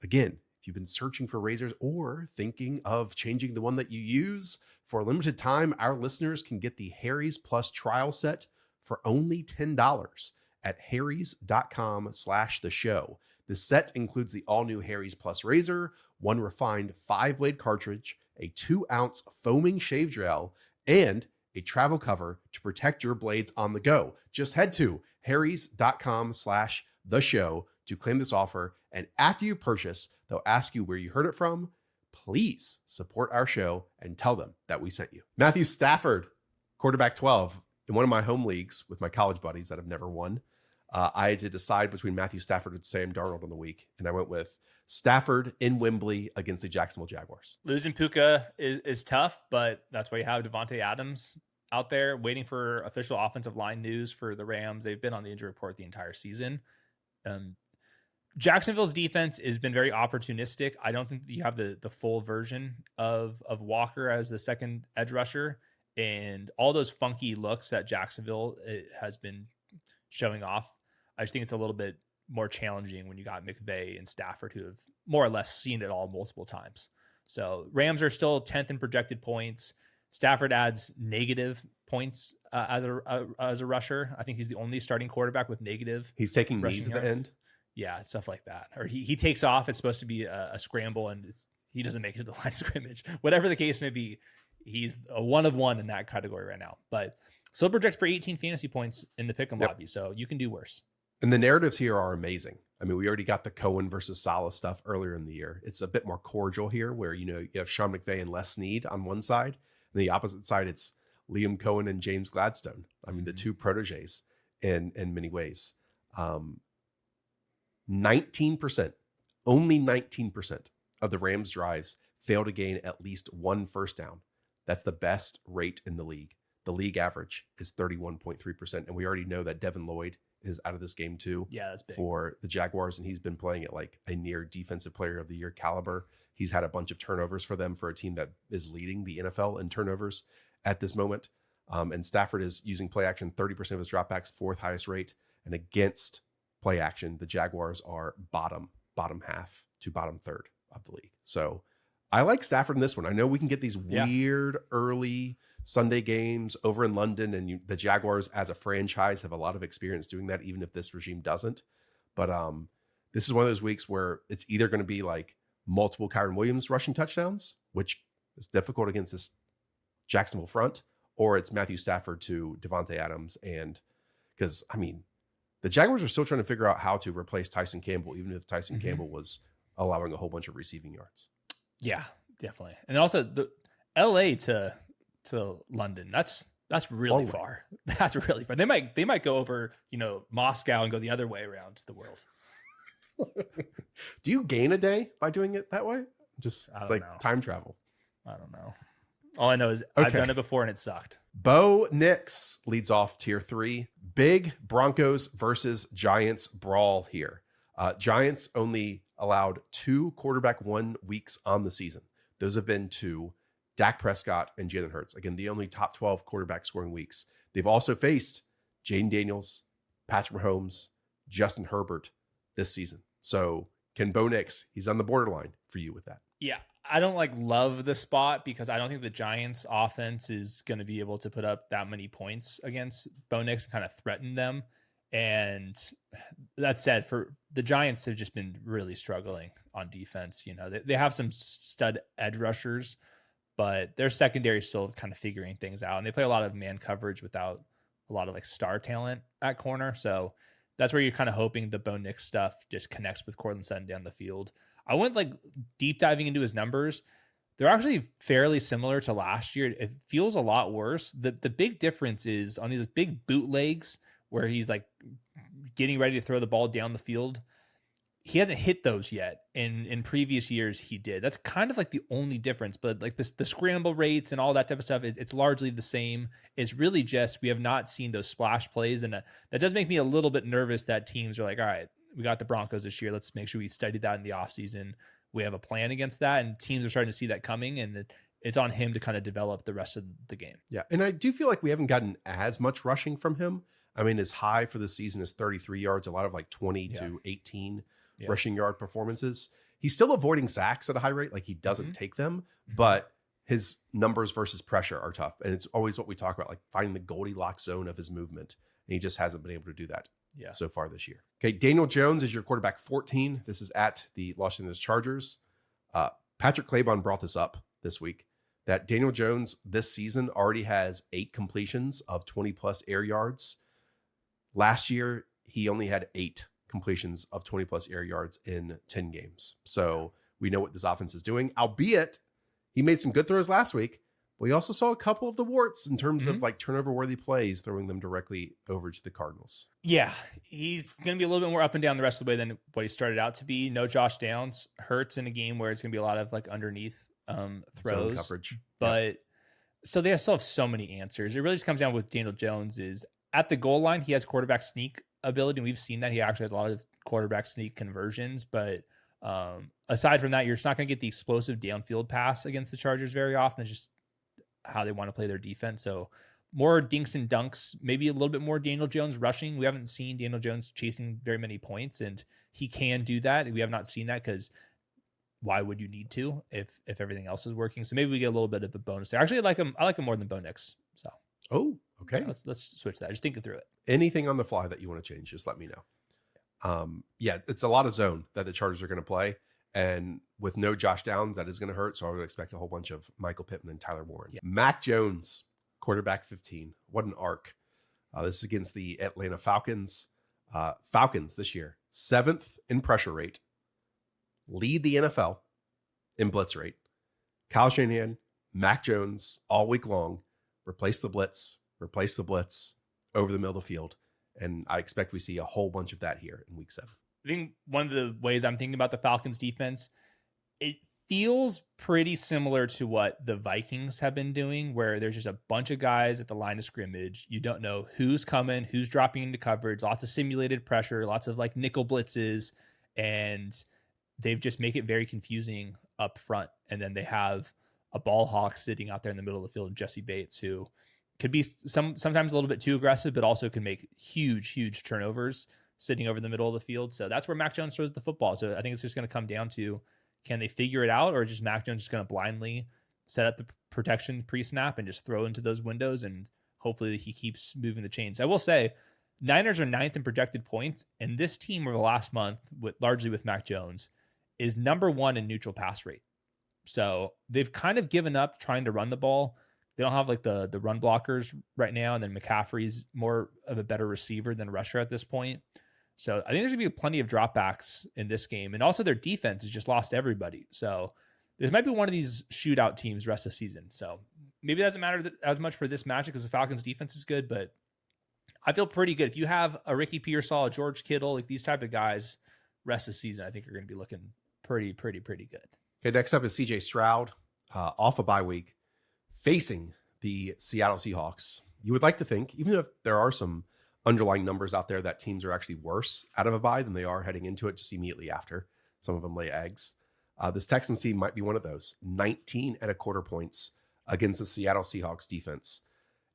again, if you've been searching for razors or thinking of changing the one that you use, for a limited time, our listeners can get the Harry's Plus trial set for only $10 at harrys.com/the show. The set includes the all-new Harry's Plus razor, one refined 5-blade cartridge, a 2-ounce foaming shave gel, and a travel cover to protect your blades on the go. Just head to harrys.com/the show to claim this offer. And after you purchase, they'll ask you where you heard it from. Please support our show and tell them that we sent you. Matthew Stafford, quarterback 12. In one of my home leagues with my college buddies that have never won, I had to decide between Matthew Stafford and Sam Darnold in the week. And I went with Stafford in Wembley against the Jacksonville Jaguars. Losing Puka is tough, but that's why you have Devontae Adams out there waiting for official offensive line news for the Rams. They've been on the injury report the entire season. Jacksonville's defense has been very opportunistic. I don't think you have the full version of Walker as the second edge rusher, and all those funky looks that Jacksonville has been showing off. I just think it's a little bit more challenging when you got McVay and Stafford, who have more or less seen it all multiple times. So Rams are still 10th in projected points. Stafford adds negative points as a rusher. I think he's the only starting quarterback with negative. He's taking knees at the end. Yeah, stuff like that. Or he takes off. It's supposed to be a scramble, and he doesn't make it to the line of scrimmage. Whatever the case may be, he's a 1 of 1 in that category right now. But still project for 18 fantasy points in the pick'em lobby, so you can do worse. And the narratives here are amazing. I mean, we already got the Cohen versus Salah stuff earlier in the year. It's a bit more cordial here, where you have Sean McVay and Les Snead on one side. And the opposite side, it's Liam Cohen and James Gladstone. I mean, the two proteges in many ways. 19%, only 19% of the Rams drives fail to gain at least one first down. That's the best rate in the league. The league average is 31.3%. And we already know that Devin Lloyd is out of this game too. Yeah, that's big for the Jaguars. And he's been playing at like a near defensive player of the year caliber. He's had a bunch of turnovers for them, for a team that is leading the NFL in turnovers at this moment. And Stafford is using play action 30% of his dropbacks, 4th highest rate. And against play action, the Jaguars are bottom half to bottom third of the league. So I like Stafford in this one. I know we can get these weird early Sunday games over in London, and the Jaguars as a franchise have a lot of experience doing that, even if this regime doesn't. But this is one of those weeks where it's either going to be like multiple Kyren Williams rushing touchdowns, which is difficult against this Jacksonville front, or it's Matthew Stafford to Devontae Adams. And because, I mean, the Jaguars are still trying to figure out how to replace Tyson Campbell, even if Tyson Campbell was allowing a whole bunch of receiving yards. Yeah, definitely. And also the LA to London, that's really far. That's really far. They might go over, Moscow and go the other way around the world. Do you gain a day by doing it that way? It's like time travel. I don't know. All I know is I've done it before and it sucked. Bo Nix leads off tier 3. Big Broncos versus Giants brawl here. Giants only allowed 2 quarterback 1 weeks on the season. Those have been to Dak Prescott and Jalen Hurts. Again, the only top 12 quarterback scoring weeks. They've also faced Jayden Daniels, Patrick Mahomes, Justin Herbert this season. So can Bo Nix, he's on the borderline for you with that. Yeah, I don't love the spot because I don't think the Giants offense is going to be able to put up that many points against Bo Nix and kind of threaten them. And that said, for the Giants have just been really struggling on defense. They have some stud edge rushers, but their secondary is still kind of figuring things out. And they play a lot of man coverage without a lot of star talent at corner. So that's where you're kind of hoping the Bo Nix stuff just connects with Courtland Sutton down the field. I went deep diving into his numbers. They're actually fairly similar to last year. It feels a lot worse. The big difference is on these big bootlegs where he's getting ready to throw the ball down the field. He hasn't hit those yet. In previous years, he did. That's kind of the only difference. But the scramble rates and all that type of stuff, it's largely the same. It's really just we have not seen those splash plays. And that does make me a little bit nervous that teams are all right, we got the Broncos this year. Let's make sure we study that in the offseason. We have a plan against that. And teams are starting to see that coming. And it's on him to kind of develop the rest of the game. Yeah. And I do feel like we haven't gotten as much rushing from him. I mean, his high for the season is 33 yards, a lot of 20 to 18 rushing yard performances. He's still avoiding sacks at a high rate. He doesn't take them, but his numbers versus pressure are tough. And it's always what we talk about, finding the Goldilocks zone of his movement. And he just hasn't been able to do that so far this year. Okay. Daniel Jones is your quarterback 14. This is at the Los Angeles Chargers. Patrick Claybon brought this up this week, that Daniel Jones this season already has 8 completions of 20 plus air yards. Last year, he only had 8 completions of 20 plus air yards in 10 games. So we know what this offense is doing, albeit he made some good throws last week. We also saw a couple of the warts in terms of like turnover worthy plays, throwing them directly over to the Cardinals. Yeah, he's going to be a little bit more up and down the rest of the way than what he started out to be. No Josh Downs. Hurts in a game where it's going to be a lot of like underneath throws. Zone coverage. But so they still have so many answers. It really just comes down with Daniel Jones is at the goal line. He has quarterback sneak ability. And we've seen that he actually has a lot of quarterback sneak conversions. But aside from that, you're just not going to get the explosive downfield pass against the Chargers very often. It's just how they want to play their defense. So more dinks and dunks, maybe a little bit more Daniel Jones rushing. We haven't seen Daniel Jones chasing very many points, and he can do that. We have not seen that because why would you need to if everything else is working? So maybe we get a little bit of a bonus there. Actually, I like him more than Bo Nix. So okay. Yeah, let's switch that. Just thinking through it. Anything on the fly that you want to change, just let me know. It's a lot of zone that the Chargers are going to play. And with no Josh Downs, that is going to hurt. So I would expect a whole bunch of Michael Pittman and Tyler Warren. Yeah. Mac Jones, quarterback 15. What an arc. This is against the Atlanta Falcons. Falcons this year, 7th in pressure rate. Lead the NFL in blitz rate. Kyle Shanahan, Mac Jones, all week long. Replace the blitz over the middle of the field. And I expect we see a whole bunch of that here in week 7. I think one of the ways I'm thinking about the Falcons defense, it feels pretty similar to what the Vikings have been doing, where there's just a bunch of guys at the line of scrimmage. You don't know who's coming, who's dropping into coverage, lots of simulated pressure, lots of like nickel blitzes, and they've just make it very confusing up front. And then they have a ball hawk sitting out there in the middle of the field, Jesse Bates, who could be sometimes a little bit too aggressive, but also can make huge turnovers sitting over the middle of the field. So that's where Mac Jones throws the football. So I think it's just going to come down to, can they figure it out, or just Mac Jones just going to blindly set up the protection pre-snap and just throw into those windows, and hopefully he keeps moving the chains. I will say Niners are 9th in projected points, and this team over the last month, largely with Mac Jones, is number 1 in neutral pass rate. So they've kind of given up trying to run the ball. They don't have like the run blockers right now, and then McCaffrey's more of a better receiver than rusher at this point. So I think there's going to be plenty of dropbacks in this game. And also their defense has just lost everybody. So this might be one of these shootout teams rest of the season. So maybe it doesn't matter as much for this matchup because the Falcons defense is good, but I feel pretty good. If you have a Ricky Pearsall, a George Kittle, like these type of guys rest of the season, I think you're going to be looking pretty good. Okay, next up is CJ Stroud off a bye week facing the Seattle Seahawks. You would like to think, even if there are some underlying numbers out there, that teams are actually worse out of a bye than they are heading into it just immediately after. Some of them lay eggs. This Texans team might be one of those. 19.25 points against the Seattle Seahawks defense.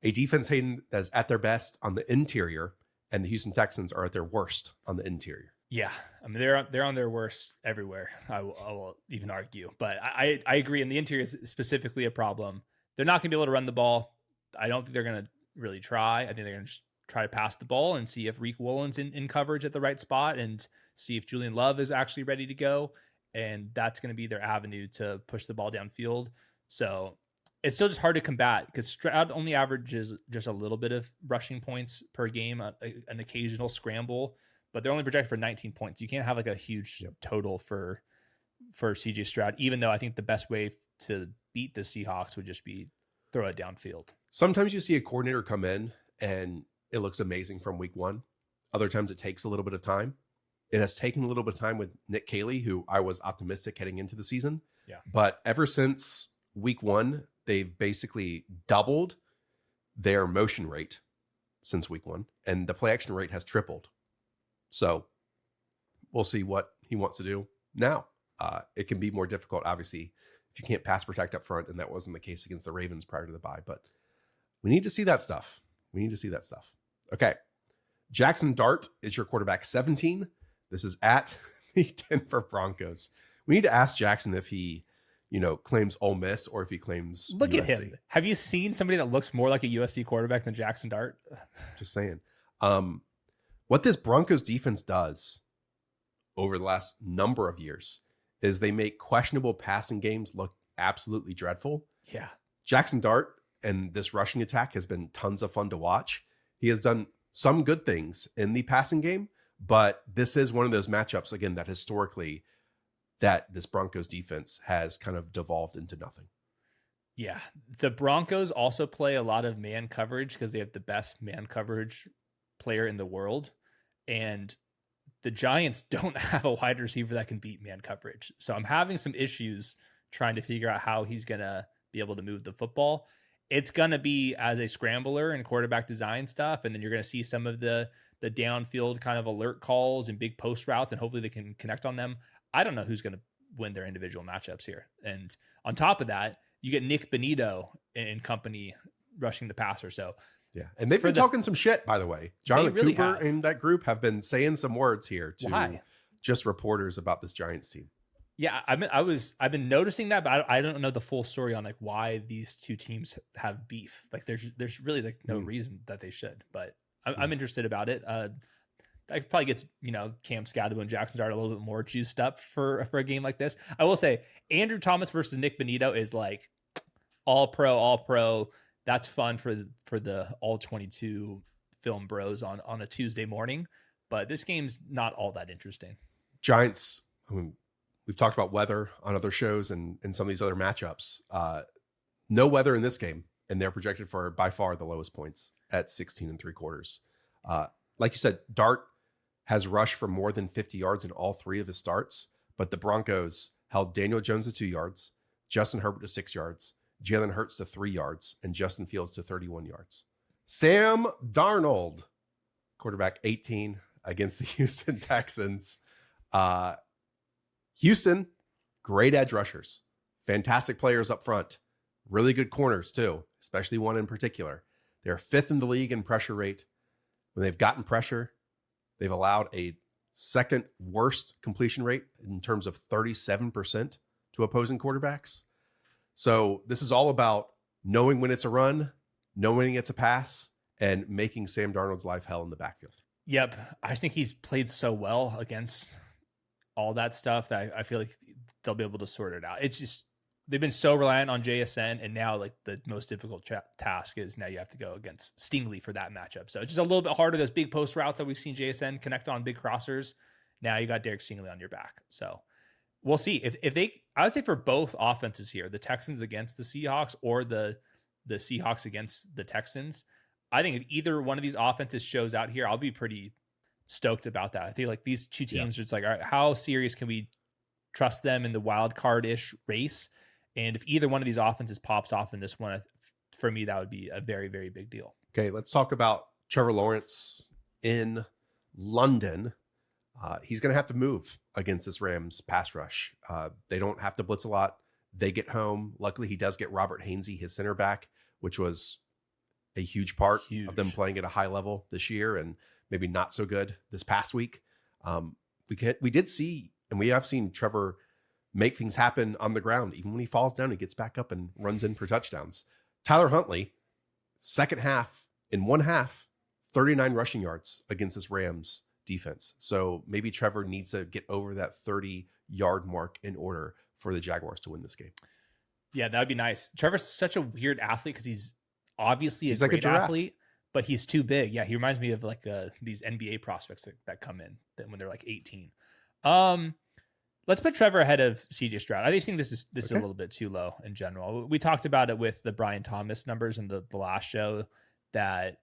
A defense, Hayden, that is at their best on the interior, and the Houston Texans are at their worst on the interior. Yeah, I mean, they're on their worst everywhere. I will even argue. But I agree, and the interior is specifically a problem. They're not going to be able to run the ball. I don't think they're going to really try. I think they're going to just try to pass the ball and see if Reek Woolen's in coverage at the right spot and see if Julian Love is actually ready to go. And that's going to be their avenue to push the ball downfield. So it's still just hard to combat because Stroud only averages just a little bit of rushing points per game, an occasional scramble, but they're only projected for 19 points. You can't have like a huge total for CJ Stroud, even though I think the best way to beat the Seahawks would just be throw it downfield. Sometimes you see a coordinator come in and it looks amazing from week 1. Other times it takes a little bit of time. It has taken a little bit of time with Nick Caley, who I was optimistic heading into the season. Yeah. But ever since week 1, they've basically doubled their motion rate since week 1, and the play action rate has tripled. So we'll see what he wants to do now. It can be more difficult, obviously, if you can't pass protect up front, and that wasn't the case against the Ravens prior to the bye. But we need to see that stuff. Okay. Jaxson Dart is your quarterback 17. This is at the Denver Broncos. We need to ask Jaxson if he, claims Ole Miss or if he claims Look USC. at him. Have you seen somebody that looks more like a USC quarterback than Jaxson Dart? Just saying. What this Broncos defense does over the last number of years is they make questionable passing games look absolutely dreadful. Yeah. Jaxson Dart and this rushing attack has been tons of fun to watch. He has done some good things in the passing game, But this is one of those matchups, again, that historically that this Broncos defense has kind of devolved into nothing. Yeah. The Broncos also play a lot of man coverage because they have the best man coverage player in the world. And the Giants don't have a wide receiver that can beat man coverage. So I'm having some issues trying to figure out how he's going to be able to move the football. It's going to be as a scrambler and quarterback design stuff. And then you're going to see some of the downfield kind of alert calls and big post routes, and hopefully they can connect on them. I don't know who's going to win their individual matchups here. And on top of that, you get Nick Bonito and company rushing the passer. So yeah, and they've been talking some shit, by the way. Jonathan really Cooper have. and that group have been saying some words here to just reporters about this Giants team. Yeah, I've been noticing that, but I don't know the full story on like why these two teams have beef. Like there's really like no reason that they should, but I'm interested about it. I could probably get, Cam Scatterbo and Jaxson Dart a little bit more juiced up for a game like this. I will say Andrew Thomas versus Nick Bonito is like all pro. That's fun for the all 22 film bros on a Tuesday morning, but this game's not all that interesting. Giants, we've talked about weather on other shows and some of these other matchups. No weather in this game, and they're projected for by far the lowest points at 16 3/4. Like you said, Dart has rushed for more than 50 yards in all three of his starts, but the Broncos held Daniel Jones to 2 yards, Justin Herbert to 6 yards, Jalen Hurts to 3 yards, and Justin Fields to 31 yards. Sam Darnold, quarterback 18 against the Houston Texans. Houston, great edge rushers, fantastic players up front, really good corners too, especially one in particular. They're 5th in the league in pressure rate. When they've gotten pressure, they've allowed a second worst completion rate in terms of 37% to opposing quarterbacks. So this is all about knowing when it's a run, knowing it's a pass, and making Sam Darnold's life hell in the backfield. Yep. I think he's played so well against all that stuff that I feel like they'll be able to sort it out. It's just, they've been so reliant on JSN, and now like the most difficult task is now you have to go against Stingley for that matchup. So it's just a little bit harder. Those big post routes that we've seen JSN connect on, big crossers. Now you got Derek Stingley on your back. So we'll see if they, I would say for both offenses here, the Texans against the Seahawks or the Seahawks against the Texans, I think if either one of these offenses shows out here, I'll be pretty stoked about that. I feel like these two teams are just like, all right, how serious can we trust them in the wild card-ish race? And if either one of these offenses pops off in this one, for me, that would be a very, very big deal. Okay, let's talk about Trevor Lawrence in London. He's going to have to move against this Rams pass rush. They don't have to blitz a lot. They get home. Luckily, he does get Robert Hainsey, his center back, which was a huge part of them playing at a high level this year and maybe not so good this past week. We did see, and we have seen Trevor make things happen on the ground. Even when he falls down, he gets back up and runs in for touchdowns. Tyler Huntley, second half, in one half, 39 rushing yards against this Rams defense. So maybe Trevor needs to get over that 30-yard mark in order for the Jaguars to win this game. Yeah, that would be nice. Trevor's such a weird athlete because he's obviously he's a like great a giraffe. athlete, but he's too big. Yeah, he reminds me of like these NBA prospects that come in when they're like 18. Let's put Trevor ahead of CJ Stroud. I think this is a little bit too low in general. We talked about it with the Brian Thomas numbers in the last show, that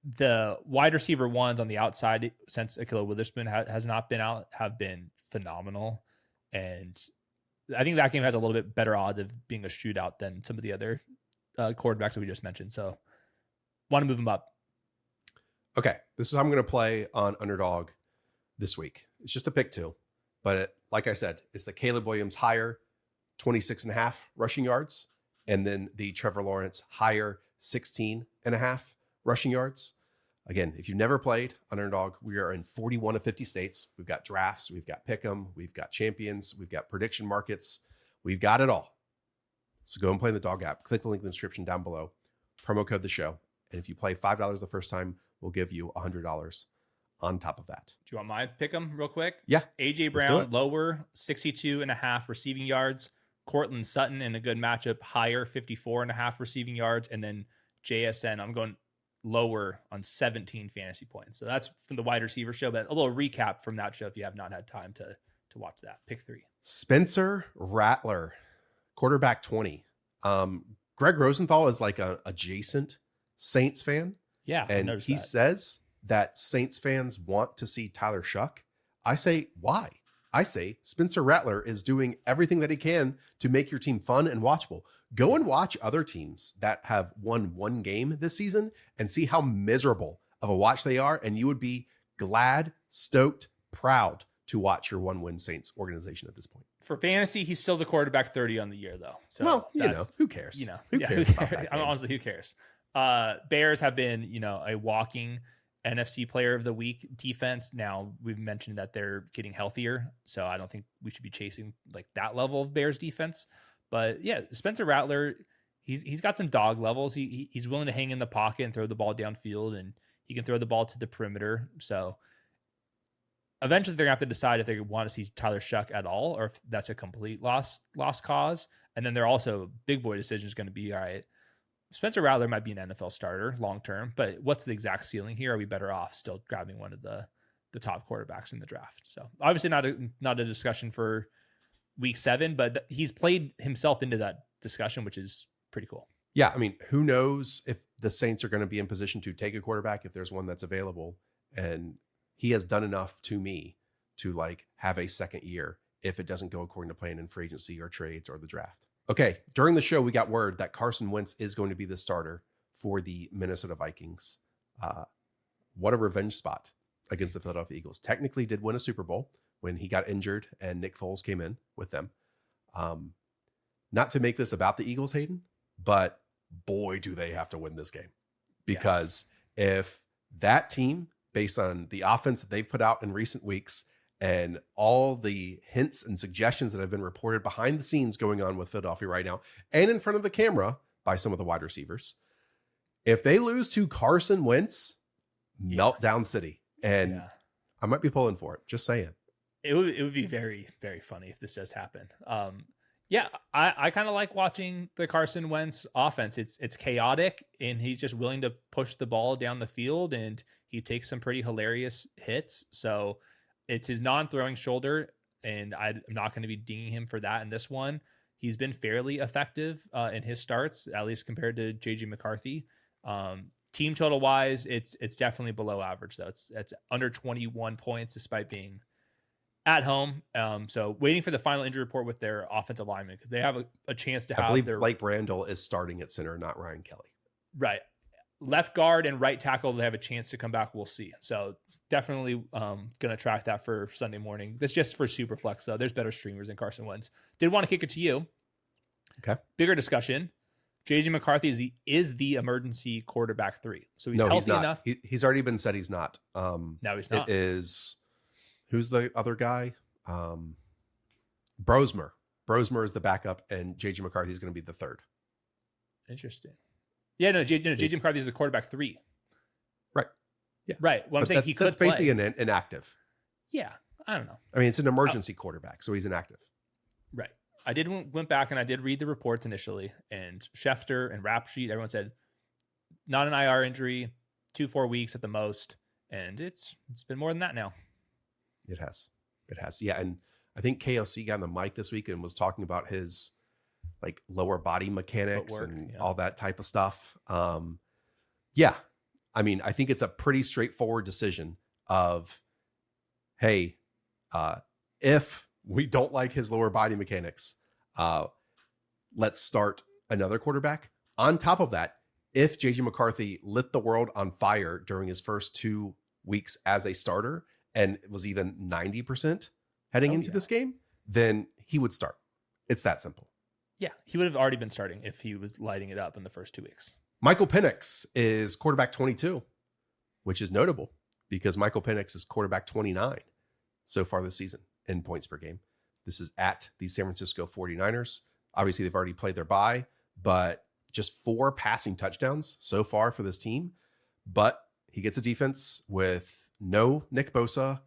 the wide receiver ones on the outside since Ahkello Witherspoon has not been out have been phenomenal. And I think that game has a little bit better odds of being a shootout than some of the other quarterbacks that we just mentioned. So want to move them up. Okay, this is how I'm going to play on Underdog this week. It's just a pick two. But like I said, it's the Caleb Williams higher 26.5 rushing yards, and then the Trevor Lawrence higher 16.5 rushing yards. Again, if you've never played on Underdog, we are in 41 of 50 states. We've got drafts, we've got pick'em, we've got champions, we've got prediction markets. We've got it all. So go and play in the Dog app. Click the link in the description down below. Promo code the show. And if you play $5 the first time, we'll give you $100 on top of that. Do you want my pick 'em real quick? Yeah. AJ Brown, lower, 62.5 receiving yards. Cortland Sutton in a good matchup, higher, 54.5 receiving yards. And then JSN, I'm going lower on 17 fantasy points. So that's from the wide receiver show, but a little recap from that show if you have not had time to watch that. Pick 3. Spencer Rattler, quarterback 20. Greg Rosenthal is like a adjacent Saints fan. Yeah. And he says that Saints fans want to see Tyler Shuck. I say, why? I say Spencer Rattler is doing everything that he can to make your team fun and watchable. Go and watch other teams that have won one game this season and see how miserable of a watch they are. And you would be glad, stoked, proud to watch your 1-win Saints organization at this point. For fantasy, he's still the quarterback 30 on the year, though. So well, who cares? Who cares about that game? Honestly, who cares? Bears have been, a walking NFC player of the week defense. Now we've mentioned that they're getting healthier, so I don't think we should be chasing like that level of Bears defense. But yeah, Spencer Rattler, he's got some dog levels. He's willing to hang in the pocket and throw the ball downfield, and he can throw the ball to the perimeter. So eventually they're gonna have to decide if they want to see Tyler Shuck at all, or if that's a complete lost cause. And then they're also big boy decision is going to be, all right, Spencer Rattler might be an NFL starter long term, but what's the exact ceiling here? Are we better off still grabbing one of the top quarterbacks in the draft? So obviously not a discussion for week 7, but he's played himself into that discussion, which is pretty cool. Yeah, I mean, who knows if the Saints are going to be in position to take a quarterback if there's one that's available, and he has done enough to me to like have a second year if it doesn't go according to plan in free agency or trades or the draft. Okay, during the show, we got word that Carson Wentz is going to be the starter for the Minnesota Vikings. What a revenge spot against the Philadelphia Eagles. Technically did win a Super Bowl when he got injured and Nick Foles came in with them. Not to make this about the Eagles, Hayden, but boy, do they have to win this game. Because if that team, based on the offense that they've put out in recent weeks, and all the hints and suggestions that have been reported behind the scenes going on with Philadelphia right now and in front of the camera by some of the wide receivers, if they lose to Carson Wentz, meltdown city. And I might be pulling for it. Just saying. It would be very, very funny if this does happen. I kind of like watching the Carson Wentz offense. It's chaotic, and he's just willing to push the ball down the field, and he takes some pretty hilarious hits. So it's his non-throwing shoulder, and I'm not going to be dinging him for that in this one. He's been fairly effective in his starts, at least compared to J.J. McCarthy. Team total wise, it's definitely below average, though. It's under 21 points despite being at home. So waiting for the final injury report with their offensive lineman, because they have a chance to have. I believe Blake Brandel is starting at center, not Ryan Kelly. Right. Left guard and right tackle, they have a chance to come back. We'll see. So definitely going to track that for Sunday morning. That's just for Superflex, though. There's better streamers than Carson Wentz. Did want to kick it to you. Okay. Bigger discussion. J.J. McCarthy is the emergency quarterback 3. So he's healthy enough. He's already been said he's not. No, he's not. It is, who's the other guy? Brosmer. Brosmer is the backup, and J.J. McCarthy is going to be the third. Interesting. Yeah, no, J.J. McCarthy is the quarterback 3. Right. Yeah. Right. Well, I'm saying that's basically inactive. Yeah. I don't know. I mean, it's an emergency quarterback, so he's inactive. Right. I went back and I did read the reports initially, and Schefter and Rap Sheet, everyone said not an IR injury, 2-4 weeks at the most, and it's been more than that now. It has. Yeah, and I think KOC got on the mic this week and was talking about his like lower body mechanics Footwork, and all that type of stuff. Yeah, I mean, I think it's a pretty straightforward decision of, hey, if we don't like his lower body mechanics, let's start another quarterback. On top of that, if JJ McCarthy lit the world on fire during his first 2 weeks as a starter and it was even 90% heading into this game, then he would start. It's that simple. Yeah, he would have already been starting if he was lighting it up in the first 2 weeks. Michael Penix is quarterback 22, which is notable because Michael Penix is quarterback 29 so far this season in points per game. This is at the San Francisco 49ers. Obviously, they've already played their bye, but just 4 passing touchdowns so far for this team. But he gets a defense with no Nick Bosa,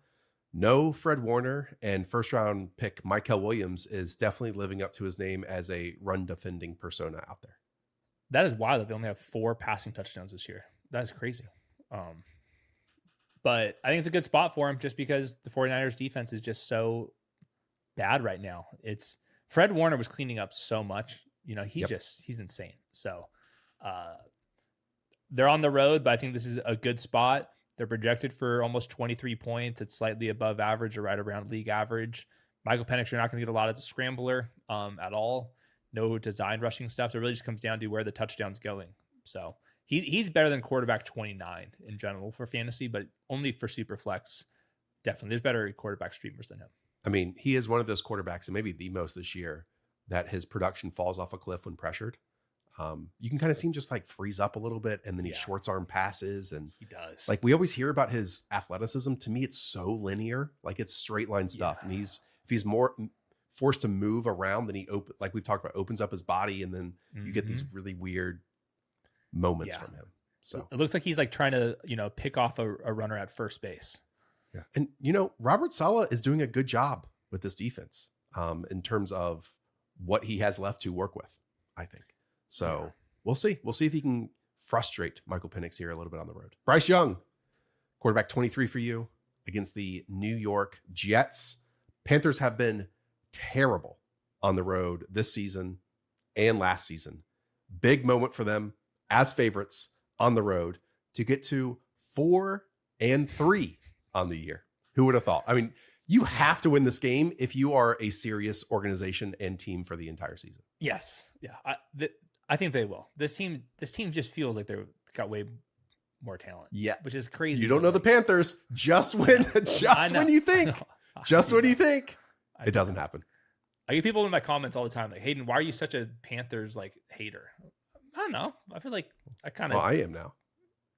no Fred Warner, and first-round pick Mykel Williams is definitely living up to his name as a run-defending persona out there. That is wild that they only have 4 passing touchdowns this year. That's crazy. But I think it's a good spot for him just because the 49ers defense is just so bad right now. It's Fred Warner was cleaning up so much. He's insane. So they're on the road, but I think this is a good spot. They're projected for almost 23 points. It's slightly above average or right around league average. Michael Penix, you're not going to get a lot as a scrambler at all. No design rushing stuff. So it really just comes down to where the touchdown's going. So he's better than quarterback 29 in general for fantasy, but only for super flex. Definitely. There's better quarterback streamers than him. I mean, he is one of those quarterbacks, and maybe the most this year, that his production falls off a cliff when pressured. You can kind of see him just like freeze up a little bit, and then he shorts arm passes, and he does. Like, we always hear about his athleticism. To me, it's so linear, like it's straight line stuff. And if he's more forced to move around, then like we've talked about, opens up his body, and then you get these really weird moments from him. So it looks like he's like trying to, pick off a runner at first base. Yeah. And, Robert Saleh is doing a good job with this defense in terms of what he has left to work with, I think. So we'll see. We'll see if he can frustrate Michael Penix here a little bit on the road. Bryce Young, quarterback 23 for you against the New York Jets. Panthers have been terrible on the road this season and last season. Big moment for them as favorites on the road to get to 4-3 on the year. Who would have thought? I mean, you have to win this game if you are a serious organization and team for the entire season. Yes. Yeah. I think they will. This team just feels like they've got way more talent. Yeah. Which is crazy. You don't know the Panthers. Just when you think. Just when you think. It doesn't happen. I get people in my comments all the time like, Hayden, why are you such a Panthers like hater? I don't know. I feel like I kind of. Well, I am now.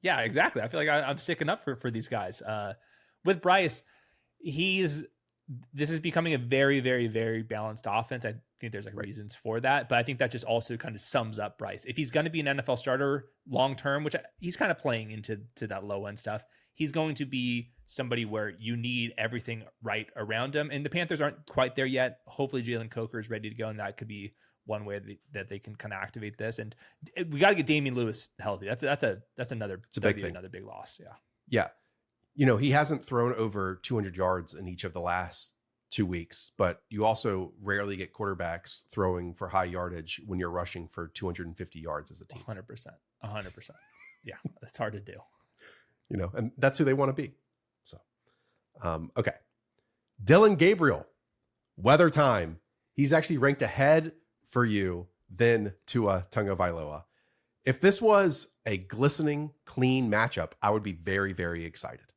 Yeah, exactly. I feel like I'm sticking up for these guys. With Bryce, this is becoming a very, very, very balanced offense. I think there's reasons for that, but I think that just also kind of sums up Bryce. If he's going to be an NFL starter long term, which he's kind of playing into that low end stuff, he's going to be somebody where you need everything right around him. And the Panthers aren't quite there yet. Hopefully Jalen Coker is ready to go, and that could be one way that they can kind of activate this. And we got to get Damian Lewis healthy. That's another big thing. Another big loss. Yeah. He hasn't thrown over 200 yards in each of the last 2 weeks, but you also rarely get quarterbacks throwing for high yardage when you're rushing for 250 yards as a team. 100%. Yeah. It's hard to do. And that's who they want to be. So, okay. Dillon Gabriel, weather time. He's actually ranked ahead for you than Tua Tagovailoa. If this was a glistening, clean matchup, I would be very, very excited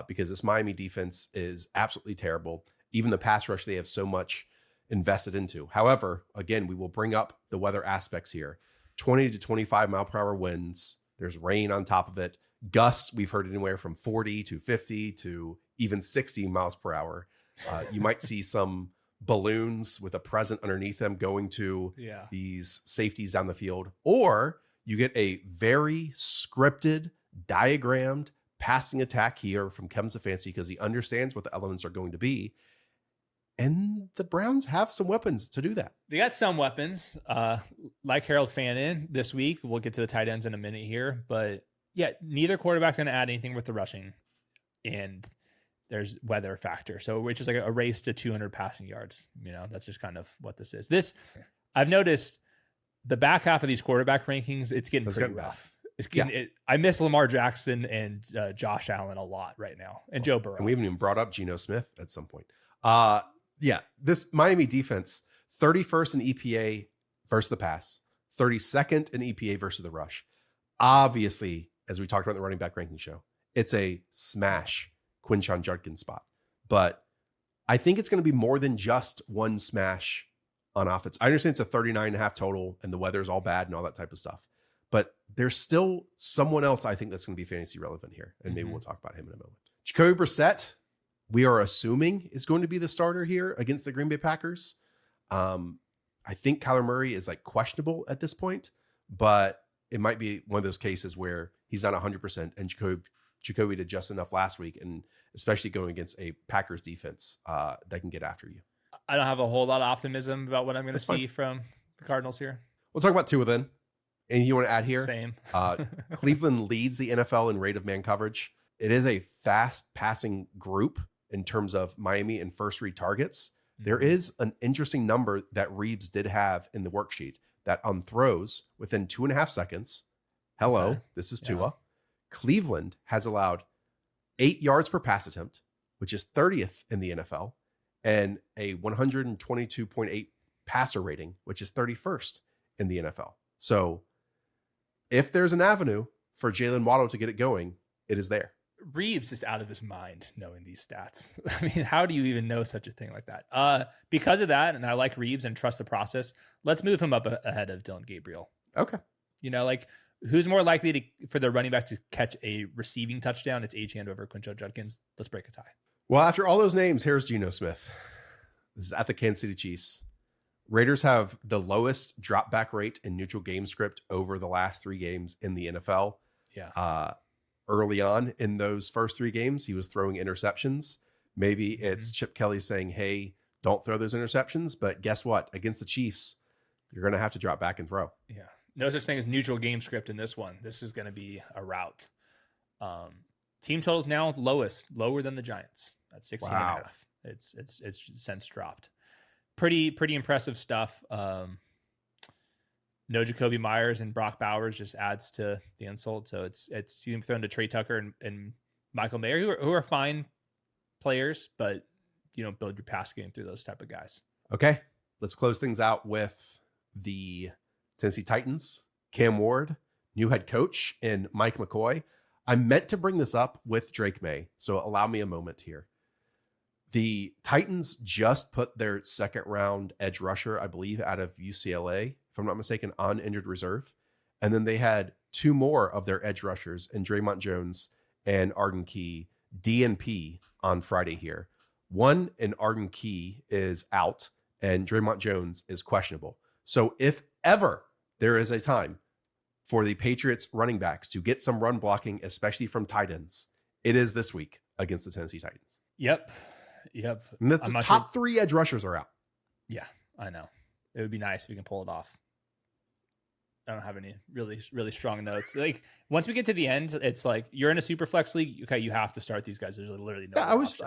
because this Miami defense is absolutely terrible. Even the pass rush, they have so much invested into. However, again, we will bring up the weather aspects here. 20 to 25 mile per hour winds. There's rain on top of it. Gusts, we've heard anywhere from 40 to 50 to even 60 miles per hour. You might see some balloons with a present underneath them going to these safeties down the field. Or you get a very scripted, diagrammed passing attack here from Kevin Stefanski because he understands what the elements are going to be. And the Browns have some weapons to do that. They got some weapons, like Harold Fannin this week. We'll get to the tight ends in a minute here. But yeah, neither quarterback's going to add anything with the rushing. And there's weather factor. So which is like a race to 200 passing yards. That's just kind of what this is. I've noticed the back half of these quarterback rankings, it's getting pretty rough. It's getting, I miss Lamar Jackson and Josh Allen a lot right now, and Joe Burrow. And we haven't even brought up Geno Smith at some point. This Miami defense, 31st in EPA versus the pass, 32nd in EPA versus the rush. Obviously, as we talked about in the running back ranking show, it's a smash Quinshon Judkins spot. But I think it's going to be more than just one smash on offense. I understand it's a 39.5 total and the weather is all bad and all that type of stuff. But there's still someone else I think that's going to be fantasy relevant here. And maybe we'll talk about him in a moment. Jacoby Brissett, we are assuming is going to be the starter here against the Green Bay Packers. I think Kyler Murray is like questionable at this point, but it might be one of those cases where he's not 100% and Jacoby did just enough last week, and especially going against a Packers defense that can get after you. I don't have a whole lot of optimism about what I'm going to see from the Cardinals here. We'll talk about Tua then. Anything you want to add here? Same. Cleveland leads the NFL in rate of man coverage. It is a fast passing group in terms of Miami and first read targets. There is an interesting number that Reeves did have in the worksheet that on throws within 2.5 seconds. Hello, this is Tua. Cleveland has allowed 8 yards per pass attempt, which is 30th in the NFL, and a 122.8 passer rating, which is 31st in the NFL. So if there's an avenue for Jalen Waddle to get it going, it is there. Reeves is out of his mind knowing these stats. I mean, how do you even know such a thing like that? Because of that, and I like Reeves and trust the process, let's move him up ahead of Dillon Gabriel. Okay. You know, like who's more likely for the running back to catch a receiving touchdown? It's Achane over Quinton Judkins. Let's break a tie. Well, after all those names, here's Geno Smith. This is at the Kansas City Chiefs. Raiders have the lowest drop back rate in neutral game script over the last 3 games in the NFL. Yeah. Early on in those first 3 games, he was throwing interceptions. Maybe it's Chip Kelly saying, hey, don't throw those interceptions. But guess what? Against the Chiefs, you're going to have to drop back and throw. Yeah. No such thing as neutral game script in this one. This is going to be a rout. Team totals now lower than the Giants at 16.5. It's since dropped. Pretty impressive stuff. No Jacoby Myers and Brock Bowers just adds to the insult. So it's you thrown to Trey Tucker and Michael Mayer, who are fine players, but you don't build your pass game through those type of guys. Okay, let's close things out with the Tennessee Titans. Cam Ward, new head coach, and Mike McCoy. I meant to bring this up with Drake Maye, so allow me a moment here. The Titans just put their second round edge rusher, I believe, out of UCLA, if I'm not mistaken, on injured reserve. And then they had 2 more of their edge rushers in Draymond Jones and Arden Key, DNP on Friday here. One in Arden Key is out and Draymond Jones is questionable. So if ever there is a time for the Patriots running backs to get some run blocking, especially from tight ends, it is this week against the Tennessee Titans. Yep. And the top 3 edge rushers are out. Yeah, I know. It would be nice if we can pull it off. I don't have any really strong notes. Like once we get to the end, it's like you're in a super flex league. Okay, you have to start these guys. There's literally no. I was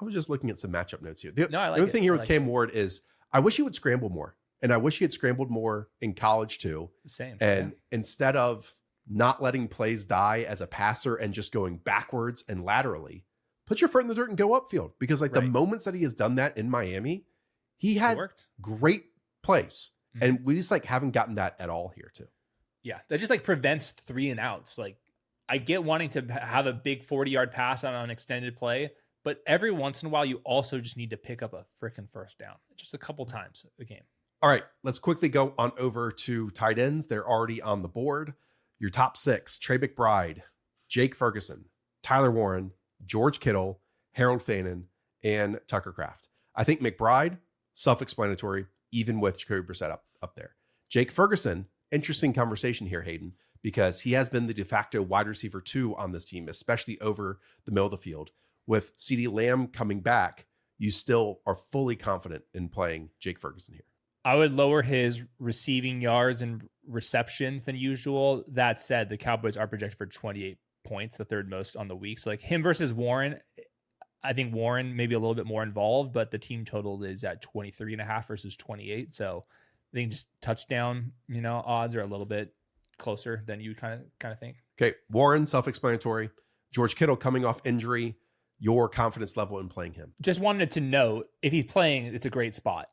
just looking at some matchup notes here. The I like only thing here with Cam it. Ward is I wish he would scramble more, and I wish he had scrambled more in college too. Same. And instead of not letting plays die as a passer and just going backwards and laterally, put your foot in the dirt and go upfield. Because the moments that he has done that in Miami, he had great plays. And we just haven't gotten that at all here too. Yeah. That just prevents 3 and outs. Like I get wanting to have a big 40-yard pass on an extended play, but every once in a while you also just need to pick up a freaking first down just a couple times a game. All right. Let's quickly go on over to tight ends. They're already on the board. Your top 6, Trey McBride, Jake Ferguson, Tyler Warren, George Kittle, Harold Fannin, and Tucker Kraft. I think McBride, self-explanatory, even with Jacoby Brissett up there. Jake Ferguson, interesting conversation here, Hayden, because he has been the de facto wide receiver 2 on this team, especially over the middle of the field. With CeeDee Lamb coming back, you still are fully confident in playing Jake Ferguson here. I would lower his receiving yards and receptions than usual. That said, the Cowboys are projected for 28 points, the 3rd most on the week. So him versus Warren, I think Warren may be a little bit more involved, but the team total is at 23.5 versus 28. So I think just touchdown, odds are a little bit closer than you kind of think. Okay. Warren, self-explanatory. George Kittle coming off injury. Your confidence level in playing him. Just wanted to note if he's playing, it's a great spot.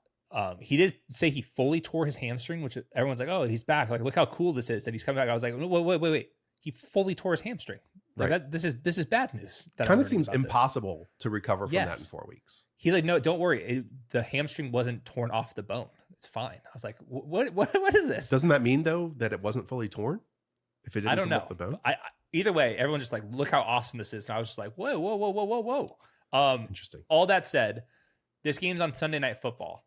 He did say he fully tore his hamstring, which everyone's like, oh, he's back. Like, look how cool this is that he's coming back. I was like, wait. He fully tore his hamstring. Like this is bad news. Kind of seems impossible to recover from that in 4 weeks. He's like, no, don't worry. The hamstring wasn't torn off the bone. It's fine. I was like, what is this? Doesn't that mean though that it wasn't fully torn? If it didn't come off the bone? Either way, everyone's just like, look how awesome this is. And I was just like, whoa. Interesting. All that said, this game's on Sunday Night Football.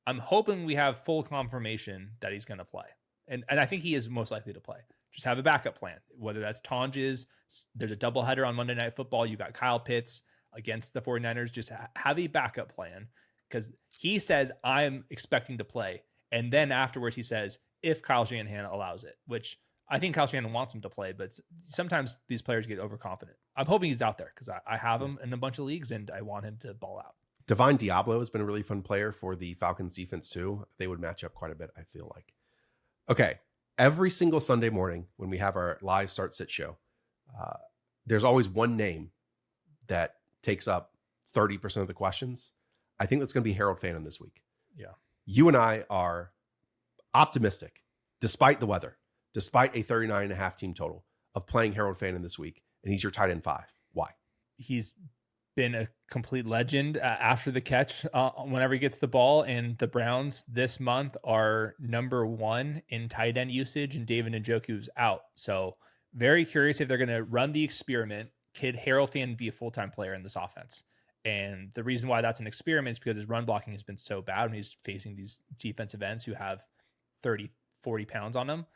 I'm hoping we have full confirmation that he's going to play. And I think he is most likely to play. Just have a backup plan, whether that's Tonjes. There's a doubleheader on Monday Night Football. You got Kyle Pitts against the 49ers. Just have a backup plan because he says, I'm expecting to play. And then afterwards he says, if Kyle Shanahan allows it, which I think Kyle Shanahan wants him to play, but sometimes these players get overconfident. I'm hoping he's out there because I have him in a bunch of leagues and I want him to ball out. Divine Diablo has been a really fun player for the Falcons defense too. They would match up quite a bit, I feel like. Okay. Every single Sunday morning when we have our live start sit show, there's always one name that takes up 30% of the questions. I think that's going to be Harold Fannin this week. Yeah. You and I are optimistic, despite the weather, despite a 39.5 team total, of playing Harold Fannin this week. And he's your tight end 5. Why? He's been a complete legend after the catch whenever he gets the ball. And the Browns this month are number 1 in tight end usage, and David Njoku's out. So very curious if they're going to run the experiment. Could Harold Fannin be a full-time player in this offense? And the reason why that's an experiment is because his run blocking has been so bad when he's facing these defensive ends who have 30, 40 pounds on them.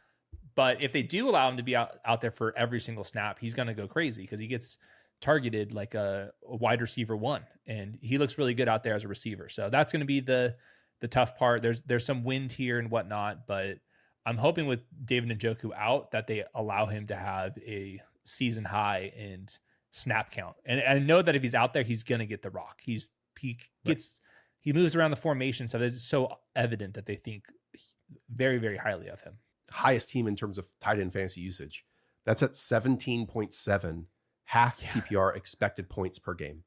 But if they do allow him to be out there for every single snap, he's going to go crazy because he gets targeted like a wide receiver 1, and he looks really good out there as a receiver. So that's going to be the tough part. There's some wind here and whatnot, but I'm hoping with David Njoku out that they allow him to have a season high in snap count. And I know that if he's out there, he's going to get the rock. He moves around the formation. So it's so evident that they think very, very highly of him. Highest team in terms of tight end fantasy usage. That's at 17.7 half PPR expected points per game.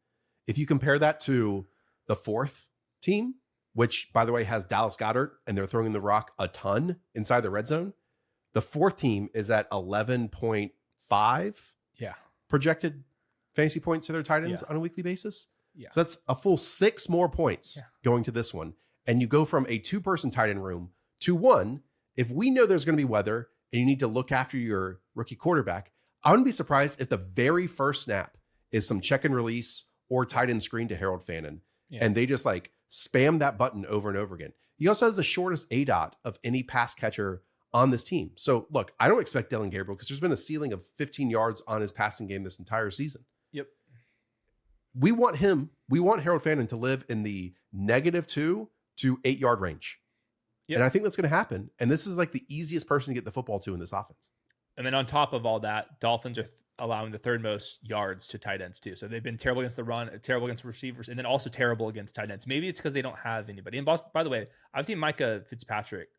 If you compare that to the 4th team, which by the way has Dallas Goedert and they're throwing the rock a ton inside the red zone, the 4th team is at 11.5 projected fantasy points to their tight ends on a weekly basis. Yeah. So that's a full 6 more points going to this one. And you go from a 2-person tight end room to 1. If we know there's going to be weather and you need to look after your rookie quarterback, I wouldn't be surprised if the very first snap is some check and release or tight end screen to Harold Fannin. Yeah. And they just like spam that button over and over again. He also has the shortest ADOT of any pass catcher on this team. So look, I don't expect Dillon Gabriel because there's been a ceiling of 15 yards on his passing game this entire season. Yep. We want Harold Fannin to live in the -2 to 8 yard range. Yep. And I think that's going to happen. And this is like the easiest person to get the football to in this offense. And then on top of all that, Dolphins are allowing the 3rd most yards to tight ends too. So they've been terrible against the run, terrible against receivers, and then also terrible against tight ends. Maybe it's because they don't have anybody. And by the way, I've seen Minka Fitzpatrick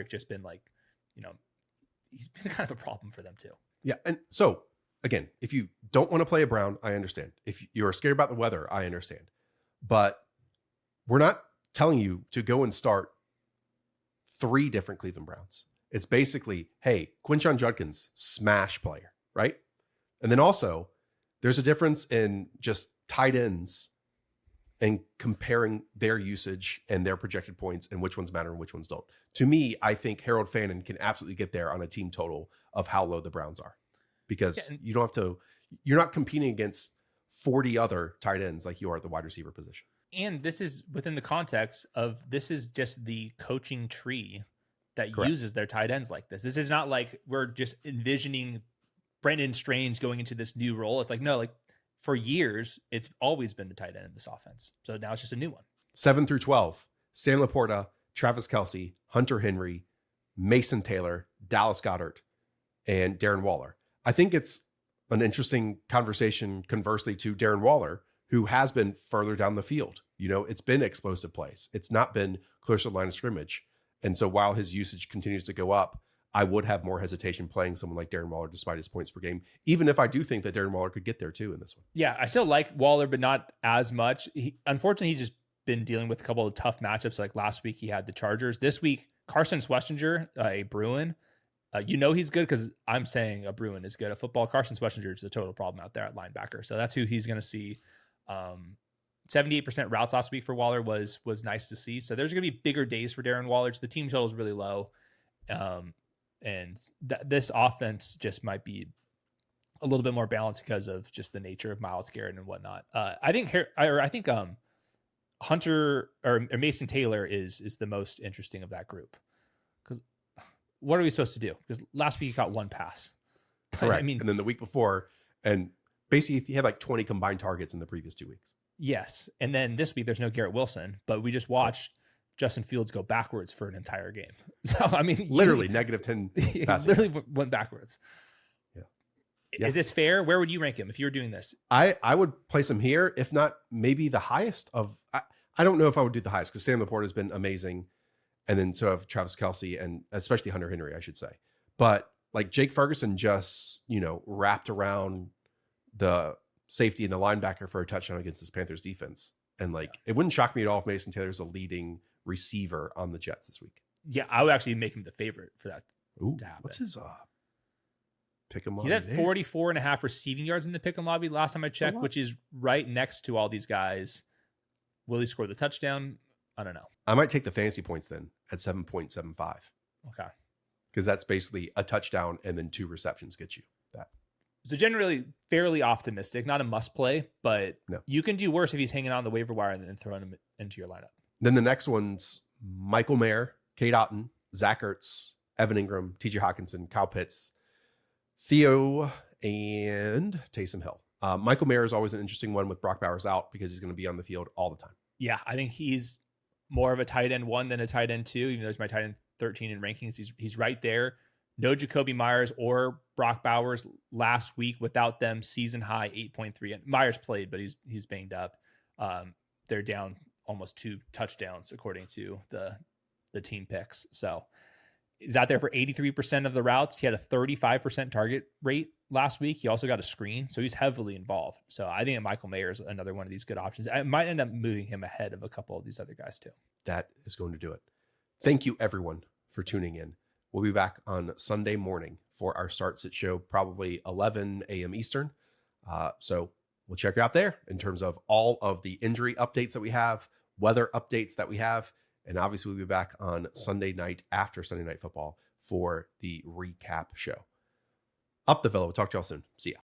just been like, he's been kind of a problem for them too. Yeah. And so again, if you don't want to play a Brown, I understand. If you're scared about the weather, I understand. But we're not telling you to go and start 3 different Cleveland Browns. It's basically, hey, Quinshon Judkins, smash player, right? And then also, there's a difference in just tight ends and comparing their usage and their projected points and which ones matter and which ones don't. To me, I think Harold Fannin can absolutely get there on a team total of how low the Browns are, because you don't have to, you're not competing against 40 other tight ends like you are at the wide receiver position. And this is within the context of, this is just the coaching tree that uses their tight ends like this. This is not like we're just envisioning Brendan Strange going into this new role. It's like, no, like for years, it's always been the tight end in this offense. So now it's just a new one. 7 through 12, Sam Laporta, Travis Kelce, Hunter Henry, Mason Taylor, Dallas Goedert, and Darren Waller. I think it's an interesting conversation conversely to Darren Waller, who has been further down the field. It's been explosive plays. It's not been closer to the line of scrimmage. And so while his usage continues to go up, I would have more hesitation playing someone like Darren Waller despite his points per game, even if I do think that Darren Waller could get there too in this one. Yeah, I still like Waller, but not as much. Unfortunately, he's just been dealing with a couple of tough matchups. Like last week, he had the Chargers. This week, Carson Wentz, a Bruin. He's good because I'm saying a Bruin is good at football. Carson Wentz is a total problem out there at linebacker. So that's who he's going to see. 78% routes last week for Waller was nice to see. So there's going to be bigger days for Darren Waller. The team total is really low. And this offense just might be a little bit more balanced because of just the nature of Myles Garrett and whatnot. I think Hunter or Mason Taylor is the most interesting of that group. Because what are we supposed to do? Because last week he got 1 pass. Correct. And then the week before, and basically he had like 20 combined targets in the previous 2 weeks. Yes. And then this week there's no Garrett Wilson, but we just watched Justin Fields go backwards for an entire game. So, I mean, literally negative 10 passing literally yards. went backwards. Yeah. Is this fair? Where would you rank him if you were doing this? I would place him here, if not maybe the highest of. I don't know if I would do the highest because Sam Laporta has been amazing, and then so have Travis Kelce and especially Hunter Henry, I should say. But like Jake Ferguson just wrapped around the safety and the linebacker for a touchdown against this Panthers defense, and it wouldn't shock me at all if Mason Taylor's a leading receiver on the Jets this week. Yeah, I would actually make him the favorite for that. Ooh, to happen. what's his pick 'em He's lobby? at 44.5 receiving yards in the pick 'em lobby last time I checked, which is right next to all these guys. Will he score the touchdown? I don't know. I might take the fantasy points then at 7.75 Okay. because that's basically a touchdown and then 2 receptions get you that. So generally fairly optimistic, not a must play, but No. you can do worse if he's hanging on the waiver wire and then throwing him into your lineup. Then the next one's Michael Mayer, Kate Otten, Zach Ertz, Evan Ingram, TJ Hawkinson, Kyle Pitts, Theo, and Taysom Hill. Michael Mayer is always an interesting one with Brock Bowers out because he's going to be on the field all the time. Yeah, I think he's more of a tight end 1 than a tight end 2, even though he's my tight end 13 in rankings. He's right there. No Jacoby Myers or Brock Bowers last week without them season high 8.3. And Myers played, but he's banged up. They're down almost 2 touchdowns according to the team picks. So he's out there for 83% of the routes. He had a 35% target rate last week. He also got a screen, so he's heavily involved. So I think Michael Mayer is another one of these good options. I might end up moving him ahead of a couple of these other guys too. That is going to do it. Thank you, everyone, for tuning in. We'll be back on Sunday morning for our Start Sit show, probably 11 a.m. Eastern. So we'll check it out there in terms of all of the injury updates that we have, weather updates that we have, and obviously we'll be back on Sunday night after Sunday Night Football for the recap show. Up the Villa. We'll talk to y'all soon. See ya.